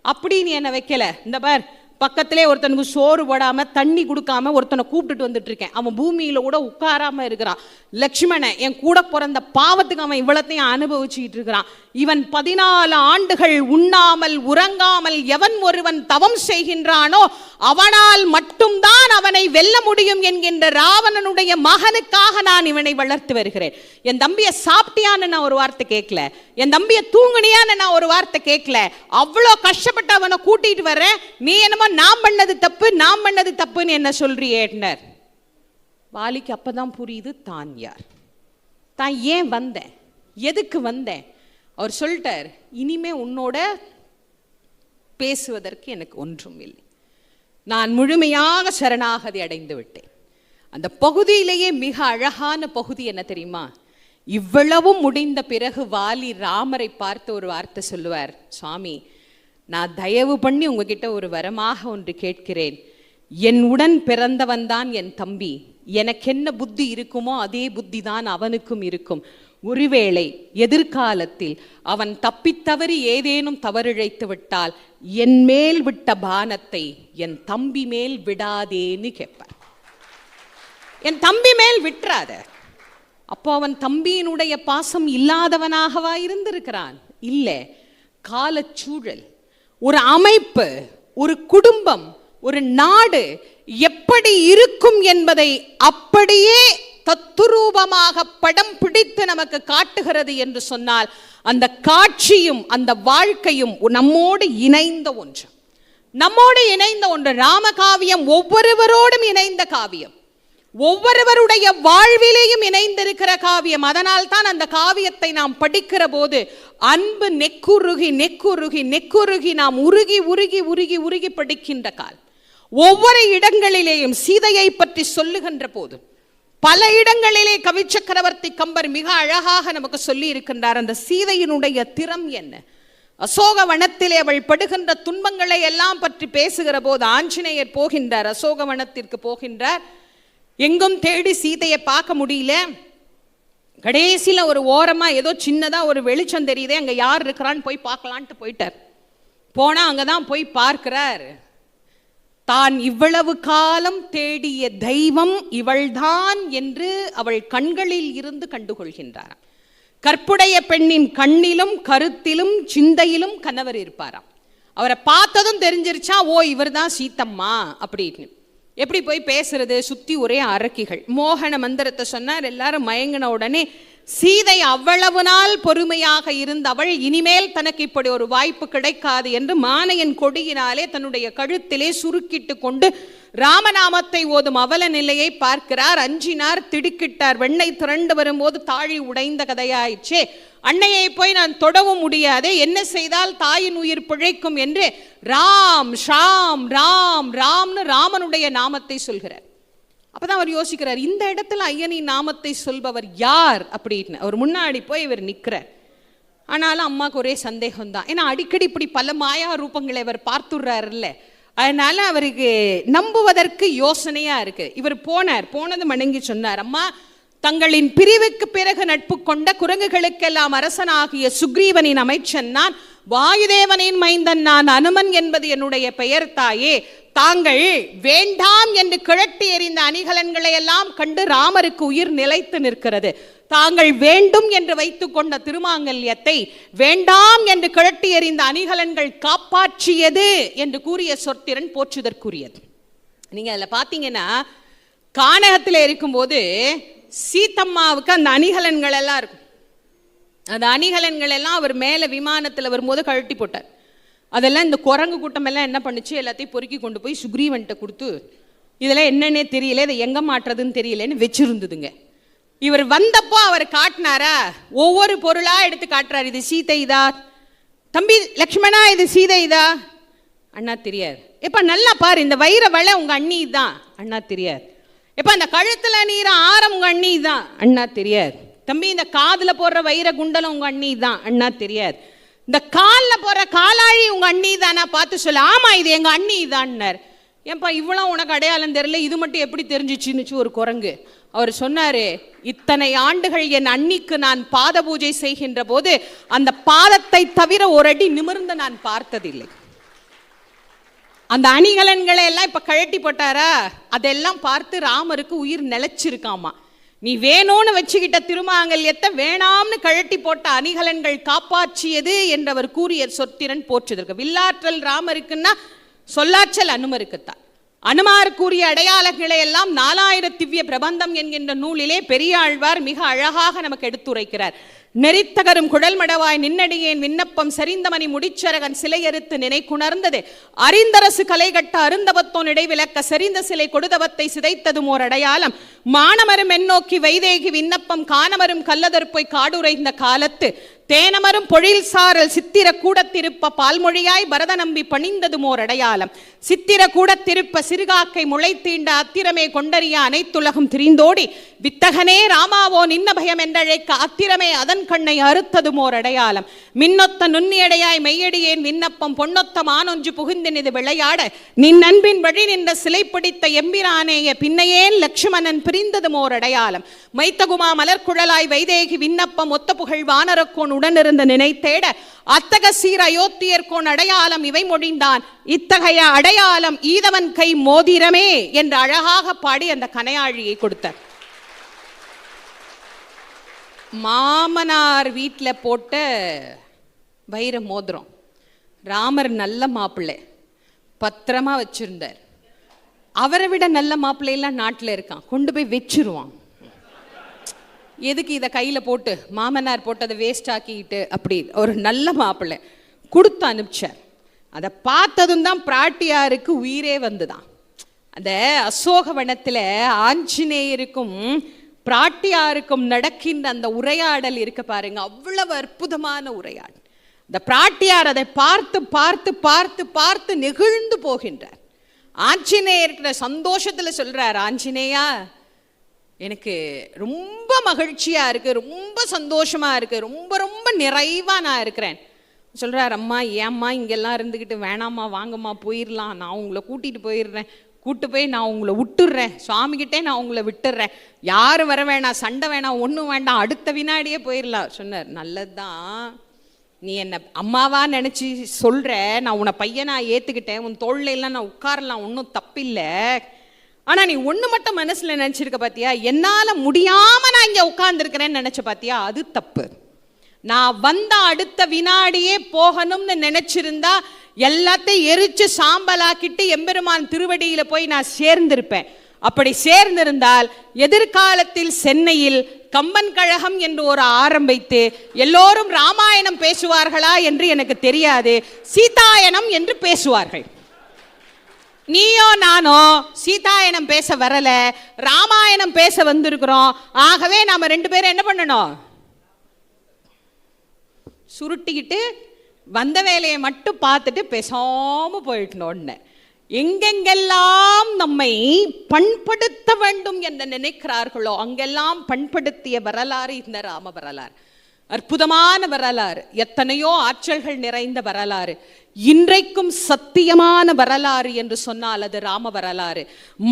அப்படி நீ என்ன வைக்கல. இந்த பார், பக்கத்திலே ஒருத்தனுக்கு சோறு போடாம தண்ணி கொடுக்காம ஒருத்தனை கூப்பிட்டுட்டு வந்துட்டு இருக்கேன். அவன் பூமியில கூட உட்காராம இருக்கிறான். லட்சுமணன் என் கூட பிறந்த பாவத்துக்கு அவன் இவ்வளத்தையும் அனுபவிச்சுட்டு இருக்கிறான். இவன் 14 ஆண்டுகள் உண்ணாமல் உறங்காமல் எவன் ஒருவன் தவம் செய்கின்றானோ அவனால் மட்டும்தான் அவனை வெல்ல முடியும் என்கின்ற ராவணனுடைய மகனுக்காக நான் இவனை வளர்த்து வருகிறேன். என் தம்பியை சாப்பிட்டியான்னு நான் ஒரு வார்த்தை கேட்கல, என் தம்பியை தூங்குனியான்னு நான் ஒரு வார்த்தை கேட்கல. அவ்வளோ கஷ்டப்பட்டு அவனை கூட்டிட்டு வர்றேன். நீ என்னமோ நான் பண்ணது தப்பு, நான் பண்ணது தப்புன்னு என்ன சொல்றியேன்னர். வாலிக்கு அப்பதான் புரியுது தான் யார், தான் ஏன் வந்தேன், எதுக்கு வந்தேன். அவர் சொல்லிட்டார், இனிமே உன்னோட பேசுவதற்கு எனக்கு ஒன்றும் இல்லை. நான் முழுமையாக சரணாகதி அடைந்து விட்டேன். அந்த பகுதியிலேயே மிக அழகான பகுதி என்ன தெரியுமா? இவ்வளவும் முடிந்த பிறகு வாலி ராமரை பார்த்து ஒரு வார்த்தை சொல்லுவார், சுவாமி, நான் தயவு பண்ணி உங்ககிட்ட ஒரு வரமாக ஒன்று கேட்கிறேன். என் உடன் பிறந்தவன் தான் என் தம்பி. எனக்கு என்ன புத்தி இருக்குமோ அதே புத்தி தான் அவனுக்கும் இருக்கும். ஒருவேளை எதிர்காலத்தில் அவன் தப்பித்தவறி ஏதேனும் தவறிழைத்து விட்டால் என் மேல் விட்ட பானத்தை என் தம்பி மேல் விடாதேன்னு கேட்பார். என் தம்பி மேல் விட்டுறாத. அப்போ அவன் தம்பியினுடைய பாசம் இல்லாதவனாகவா இருந்திருக்கிறான்? இல்லை. காலச்சூழல், ஒரு அமைப்பு, ஒரு குடும்பம், ஒரு நாடு எப்படி இருக்கும் என்பதை அப்படியே தத்துரூபமாக படம் பிடித்து நமக்கு காட்டுகிறது என்று சொன்னால் அந்த காட்சியும் அந்த வாழ்க்கையும் நம்மோடு இணைந்த ஒன்று, நம்மோடு இணைந்த ஒன்று. ராமகாவியம் ஒவ்வொருவரோடும் இணைந்த காவியம், ஒவ்வொருவருடைய வாழ்விலேயும் இணைந்திருக்கிற காவியம். அதனால் தான் அந்த காவியத்தை நாம் படிக்கிற போது அன்பு நெக்குருகி நெக்குருகி நெக்குருகி நாம் உருகி உருகி உருகி உருகி படிக்கின்ற கால். ஒவ்வொரு இடங்களிலேயும் சீதையை பற்றி சொல்லுகின்ற போது பல இடங்களிலே கவி சக்கரவர்த்தி கம்பர் மிக அழகாக நமக்கு சொல்லி இருக்கின்றார். அந்த சீதையினுடைய திறம் என்ன, அசோக வனத்திலே அவள் படுகின்ற துன்பங்களை எல்லாம் பற்றி பேசுகிற போது ஆஞ்சநேயர் போகின்றார், அசோக வனத்திற்கு போகின்றார். எங்கும் தேடி சீதையை பார்க்க முடியல. கடைசியில் ஒரு ஓரமா ஏதோ சின்னதா ஒரு வெளிச்சம் தெரியுதே, அங்க யார் இருக்கிறான்னு போய் பார்க்கலான்ட்டு போயிட்டார். போனா அங்கதான் போய் பார்க்கிறார், தான் இவ்வளவு காலம் தேடிய தெய்வம் இவள்தான் என்று அவள் கண்களில் இருந்து கண்டுகொள்கின்றாராம். கற்புடைய பெண்ணின் கண்ணிலும் கருத்திலும் சிந்தையிலும் கணவர் இருப்பாராம். அவரை பார்த்ததும் தெரிஞ்சிருச்சா, ஓ இவர் தான் சீத்தம்மா அப்படின்னு. எப்படி போய் பேசுறது, சுத்தி ஒரே அரக்கிகள். மோகன மந்திரத்தை சொன்னார், எல்லாரும் மயங்கின உடனே சீதை அவ்வளவு நாள் பொறுமையாக இருந்தவள் இனிமேல் தனக்கு இப்படி ஒரு வாய்ப்பு கிடைக்காது என்று மானையன் கொடியினாலே தன்னுடைய கழுத்திலே சுருக்கிட்டு கொண்டு ராமநாமத்தை ஓதும் அவல நிலையை பார்க்கிறார். அஞ்சினார், திடுக்கிட்டார். வெண்ணெய் திரண்டு வரும்போது தாழி உடைந்த கதையாயிற்றே, அன்னையை போய் நான் தொடவும் முடியாது, என்ன செய்தால் தாயின் உயிர் பிழைக்கும் என்று ராம் ஷாம் ராம் ராம்னு ராமனுடைய நாமத்தை சொல்கிறார். அப்பதான் அவர் யோசிக்கிறார், இந்த இடத்துல ஐயனின் நாமத்தை சொல்பவர் யார் அப்படின்னு. அவர் முன்னாடி போய் இவர் நிற்கிறார். ஆனாலும் அம்மாவுக்கு ஒரே சந்தேகம் தான், ஏன்னா அடிக்கடி இப்படி பல மாயா ரூபங்களை அவர் பார்த்துடுறாருல்ல, அதனால அவருக்கு நம்புவதற்கு யோசனையா இருக்கு. இவர் போனது மணங்கி சொன்னார், அம்மா தங்களின் பிரிவுக்கு பிறகு நட்பு கொண்ட குரங்குகளுக்கெல்லாம் அரசனாகிய சுக்ரீவனின் அமைச்சன் நான், வாயுதேவனின் மைந்தன் நான், அனுமன் என்பது என்னுடைய பெயர் தாயே. தாங்கள் வேண்டாம் என்று கிழட்டி எறிந்த அணிகலன்களை எல்லாம் கண்டு ராமருக்கு உயிர் நிலைத்து நிற்கிறது. தாங்கள் வேண்டும் என்று வைத்துக் கொண்ட திருமாங்கல்யத்தை வேண்டாம் என்று கிழட்டி எறிந்த அணிகலன்கள் காப்பாற்றியது என்று கூறிய சொற்திறன் போற்றுதற்குரியது. நீங்க அதுல பாத்தீங்கன்னா, கானகத்தில் இருக்கும்போது சீத்தம்மாவுக்கு அந்த அணிகலன்கள் எல்லாம் இருக்கும். அந்த அணிகலன்கள் எல்லாம் அவர் மேல விமானத்தில் வரும்போது கழட்டி போட்டார். அதெல்லாம் இந்த குரங்கு கூட்டம் எல்லாம் என்ன பண்ணுச்சு, எல்லாத்தையும் பொறுக்கி கொண்டு போய் சுக்ரீவன்ட்ட கொடுத்து, இதெல்லாம் என்னன்னே தெரியல, இதை எங்க மாட்டுறதுன்னு தெரியலன்னு வச்சிருந்ததுங்க. இவர் வந்தப்போ அவர் காட்டினாரா, ஒவ்வொரு பொருளா எடுத்து காட்டுறாரு. இது சீதை இதா, தம்பி லக்ஷ்மணா இது சீதை இதா, அண்ணா தெரியாது. எப்ப நல்லா பாரு, இந்த வைர வளை உங்க அண்ணி தான், அண்ணா தெரியாது. எப்ப அந்த கழுத்துல நீர ஆரம் உங்க அண்ணி தான், அண்ணா தெரியாது. தம்பி இந்த காதுல போடுற வைர குண்டலம் உங்க அண்ணி தான், அண்ணா தெரியாது. இந்த காலில் போற காலாழி உங்க அண்ணி தானா, பார்த்து சொல்ல. ஆமா இது எங்க அண்ணி தான்னார். ஏன்பா இவ்வளோ உனக்கு அடையாளம் தெரியல, இது மட்டும் எப்படி தெரிஞ்சிச்சுன்னு ஒரு குரங்கு. அவர் சொன்னாரு, இத்தனை ஆண்டுகள் என் அண்ணிக்கு நான் பாத பூஜை செய்கின்ற போது அந்த பாதத்தை தவிர ஒரு அடி நிமிர்ந்து நான் பார்த்ததில்லை. அந்த அணிகலன்களை எல்லாம் இப்ப கழட்டி போட்டாரா, அதெல்லாம் பார்த்து ராமருக்கு உயிர் நிலைச்சிருக்காமா. நீ வேணும்னு வச்சுக்கிட்ட திருமாங்கல்யத்தை வேணாம்னு கழட்டி போட்ட அணிகலன்கள் காப்பாற்றியது என்றவர் கூறிய சொற்திறன் போற்றுதற்கு. வில்லாற்றல் ராமருக்குன்னா சொல்லாற்றல் அனுமருக்குத்தான். அனுமார் கூறிய அடையாளங்களை எல்லாம் 4000 திவ்ய பிரபந்தம் என்கின்ற நூலிலே பெரியாழ்வார் மிக அழகாக நமக்கு எடுத்துரைக்கிறார். நெறித்தகரும் குழல் மடவாய் நின்னடியேன் விண்ணப்பம் செறிந்தமணி முடிச்சரகன் சிலையறுத்து நினைக்குணர்ந்தது அறிந்தரசு கலைகட்ட அருந்தவத்தோன் இடைவிலக்க செறிந்த சிலை கொடுதவத்தை சிதைத்ததும் ஓர் அடையாளம் மானமரும் எண்ணோக்கி வைதேகி விண்ணப்பம் காணமரும் கல்லதற்போய் காடுரைந்த காலத்து தேனமரும் பொழில் சாரல் சித்திர கூடத்திருப்ப பால்மொழியாய் பரத நம்பி பணிந்ததும் ஓர் அடையாளம் சித்திர கூடத்திருப்ப சிறுகாக்கை முளைத்தீண்ட அத்திரமே கொண்டறிய அனைத்துலகம் திரிந்தோடி வித்தகனே ராமாவோ நின்ன பயம் என்றழைக்க அத்திரமே அதன் கண்ணை அறுத்ததும் ஓர் அடையாளம் மின்னொத்த நுண்ணியடையாய் மெய்யடியேன் விண்ணப்பம் பொன்னொத்த மானொன்று புகுந்தினது விளையாட நின் அன்பின் வழி நின்ற சிலை பிடித்த எம்பிரானேய பின்னையேன் லட்சுமணன் பிரிந்ததும் ஓர் அடையாளம் மைத்தகுமா மலர்குழலாய் வைதேகி விண்ணப்பம் ஒத்த புகழ் வானரக்கோன் உடனிருந்த நினைத்தேட அத்தக சீர் அயோத்தியர்கோன் அடையாளம் இவை மொழிந்தான் இத்தகைய அடையாளம் ஈதவன் கை மோதிரமே என்று அழகாக பாடி அந்த கனையாழியை கொடுத்தார். மாமனார் வீட்டில் போட்ட வைர மோதிரம் ராமர் நல்ல மாப்பிள்ளை பத்திரமா வச்சிருந்தார். அவரை விட நல்ல மாப்பிள்ளையெல்லாம் நாட்டில் இருக்கான், கொண்டு போய் வச்சிருவான். எதுக்கு இதை கையில் போட்டு மாமனார் போட்டதை வேஸ்ட் ஆக்கிக்கிட்டு அப்படி ஒரு நல்ல மாப்பிள்ளை கொடுத்து அனுப்பிச்சார். அதை பார்த்ததும் தான் பிராட்டியாருக்கு உயிரே வந்துதான். அந்த அசோகவனத்தில் ஆஞ்சநேயருக்கும் பிராட்டியாருக்கும் நடக்கின்ற அந்த உரையாடல் இருக்க பாருங்க, அவ்வளவு அற்புதமான உரையாடல். இந்த பிராட்டியார் அதை பார்த்து பார்த்து பார்த்து பார்த்து நெகிழ்ந்து போகின்றார். ஆஞ்சநேயர் சந்தோஷத்துல சொல்றார், ஆஞ்சநேயா எனக்கு ரொம்ப மகிழ்ச்சியா இருக்கு, ரொம்ப சந்தோஷமா இருக்கு, ரொம்ப ரொம்ப நிறைவா நான் இருக்கிறேன். சொல்றார், அம்மா ஏம்மா இங்கெல்லாம் இருந்துக்கிட்டு வேணாம்மா வாங்கம்மா போயிடலாம், நான் உங்களை கூட்டிட்டு போயிடுறேன். கூட்டு போய் நான் உங்களை விட்டுடுறேன், சுவாமிகிட்டே நான் உங்களை விட்டுடுறேன், யாரும் வர வேணாம், சண்டை வேணாம், ஒன்றும் வேண்டாம், அடுத்த வினாடியே போயிடலாம் சொன்னார். நல்லதுதான், நீ என்னை அம்மாவா நினச்சி சொல்கிற, நான் உன்னை பையனா ஏற்றுக்கிட்டேன், உன் தோளில் எல்லாம் நான் உட்காரலாம், ஒன்றும் தப்பில்லை. ஆனால் நீ ஒன்று மட்டும் மனசில் நினச்சிருக்க பார்த்தியா, என்னால் முடியாமல் நான் இங்கே உட்கார்ந்துருக்கிறேன்னு நினச்ச பார்த்தியா, அது தப்பு. நான் வந்த அடுத்த வினாடியே போகணும்னு நினைச்சிருந்தா எல்லாத்தையும் எரிச்சு சாம்பலாக்கிட்டு எம்பெருமான் திருவடியில போய் நான் சேர்ந்திருப்பேன். அப்படி சேர்ந்திருந்தால் எதிர்காலத்தில் சென்னையில் கம்பன் கழகம் என்று ஒரு ஆரம்பித்து எல்லோரும் ராமாயணம் பேசுவார்களா என்று எனக்கு தெரியாது, சீதாயனம் என்று பேசுவார்கள். நீயோ நானோ சீதாயனம் பேச வரல, ராமாயணம் பேச வந்திருக்கிறோம். ஆகவே நாம 2 பேரும் என்ன பண்ணணும், சுருட்டிக்கிட்டு வந்த வேலையை மட்டும் பார்த்துட்டு பேசாம போயிட்டோன்னு. எங்கெங்கெல்லாம் நம்மை பண்படுத்த வேண்டும் என்று நினைக்கிறார்களோ அங்கெல்லாம் பண்படுத்திய வரலாறு இந்த ராம வரலாறு. அற்புதமான வரலாறு, எத்தனையோ ஆற்றல்கள் நிறைந்த வரலாறு, இன்றைக்கும் சத்தியமான வரலாறு என்று சொன்னால் அது ராம வரலாறு.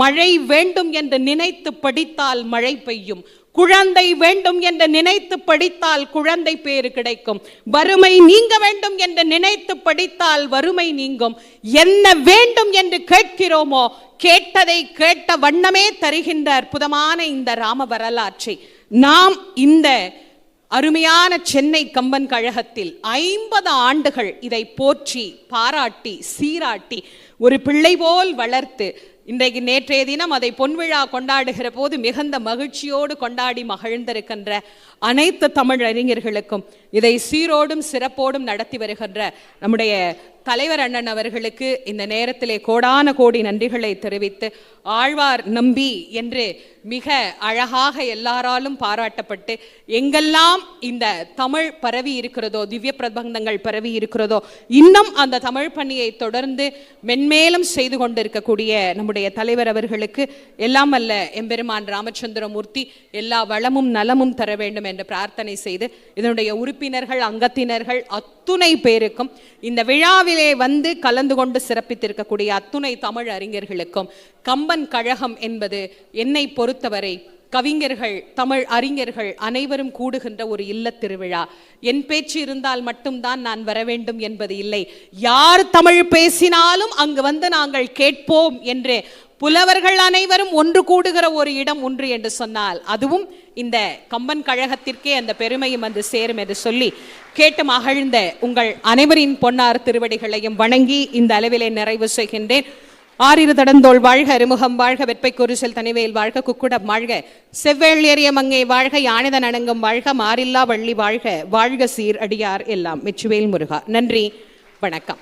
மழை வேண்டும் என்று நினைத்து படித்தால் மழை பெய்யும், குழந்தை வேண்டும் என்று நினைத்து படித்தால் குழந்தை பேறு கிடைக்கும், வறுமை நீங்க வேண்டும் என்று நினைத்து படித்தால் வறுமை நீங்கும். என்ன வேண்டும் என்று கேட்கிறோமோ கேட்டதை கேட்ட வண்ணமே தருகின்ற அற்புதமான இந்த ராம வரலாற்றை நாம் இந்த அருமையான சென்னை கம்பன் கழகத்தில் 50 ஆண்டுகள் இதை போற்றி பாராட்டி சீராட்டி ஒரு பிள்ளை போல் வளர்த்து இன்றைக்கு நேற்றைய தினம் அதை பொன்விழா கொண்டாடுகிற போது மிகுந்த மகிழ்ச்சியோடு கொண்டாடி மகிழ்ந்திருக்கின்ற அனைத்து தமிழ் அறிஞர்களுக்கும் இதை சீரோடும் சிறப்போடும் நடத்தி வருகின்ற நம்முடைய தலைவர் அண்ணன் அவர்களுக்கு இந்த நேரத்திலே கோடான கோடி நன்றிகளை தெரிவித்து, ஆழ்வார் நம்பி என்று மிக அழகாக எல்லாராலும் பாராட்டப்பட்டு எங்கெல்லாம் இந்த தமிழ் பரவி இருக்கிறதோ, திவ்ய பிரபந்தங்கள் பரவி இருக்கிறதோ, இன்னும் அந்த தமிழ் பணியை தொடர்ந்து மென்மேலும் செய்து கொண்டிருக்கக்கூடிய நம்முடைய தலைவர் அவர்களுக்கு எல்லாம் அல்ல எம்பெருமான் ராமச்சந்திரமூர்த்தி எல்லா வளமும் நலமும் தர வேண்டும் என்று பிரார்த்தனை செய்து, இதனுடைய உறுப்பினர்கள் அங்கத்தினர்கள் அத்துணை பேருக்கும் இந்த விழாவிலே வந்து கலந்து கொண்டு சிறப்பித்திருக்கக்கூடிய அத்துணை தமிழ் அறிஞர்களுக்கும் கம்பன் கழகம் என்பது என்னை பொறுத்தவரை கவிஞர்கள் தமிழ் அறிஞர்கள் அனைவரும் கூடுகின்ற ஒரு இல்ல திருவிழா. என் பேச்சு இருந்தால் மட்டும்தான் நான் வர வேண்டும் என்பது இல்லை, யார் தமிழ் பேசினாலும் அங்கு வந்து நாங்கள் கேட்போம் என்று புலவர்கள் அனைவரும் ஒன்று கூடுகிற ஒரு இடம் ஒன்று என்று சொன்னால் அதுவும் இந்த கம்பன் கழகத்திற்கே அந்த பெருமையும் வந்து சேரும் என்று சொல்லி கேட்டு மகிழ்ந்த உங்கள் அனைவரின் பொன்னார் திருவடிகளையும் வணங்கி இந்த அளவிலே நிறைவு செய்கின்றேன். ஆறிரு தடந்தோள் வாழ்க, அருமுகம் வாழ்க, வெற்பை குருசல் தனிவேல் வாழ்க, குக்குடம் வாழ்க, செவ்வேள் ஏறிய மங்கை வாழ்க, யானிதன் அணங்கும் வாழ்க, மாறில்லா வள்ளி வாழ்க, வாழ்க சீர் அடியார் எல்லாம். வெற்றிவேல் முருகா. நன்றி, வணக்கம்.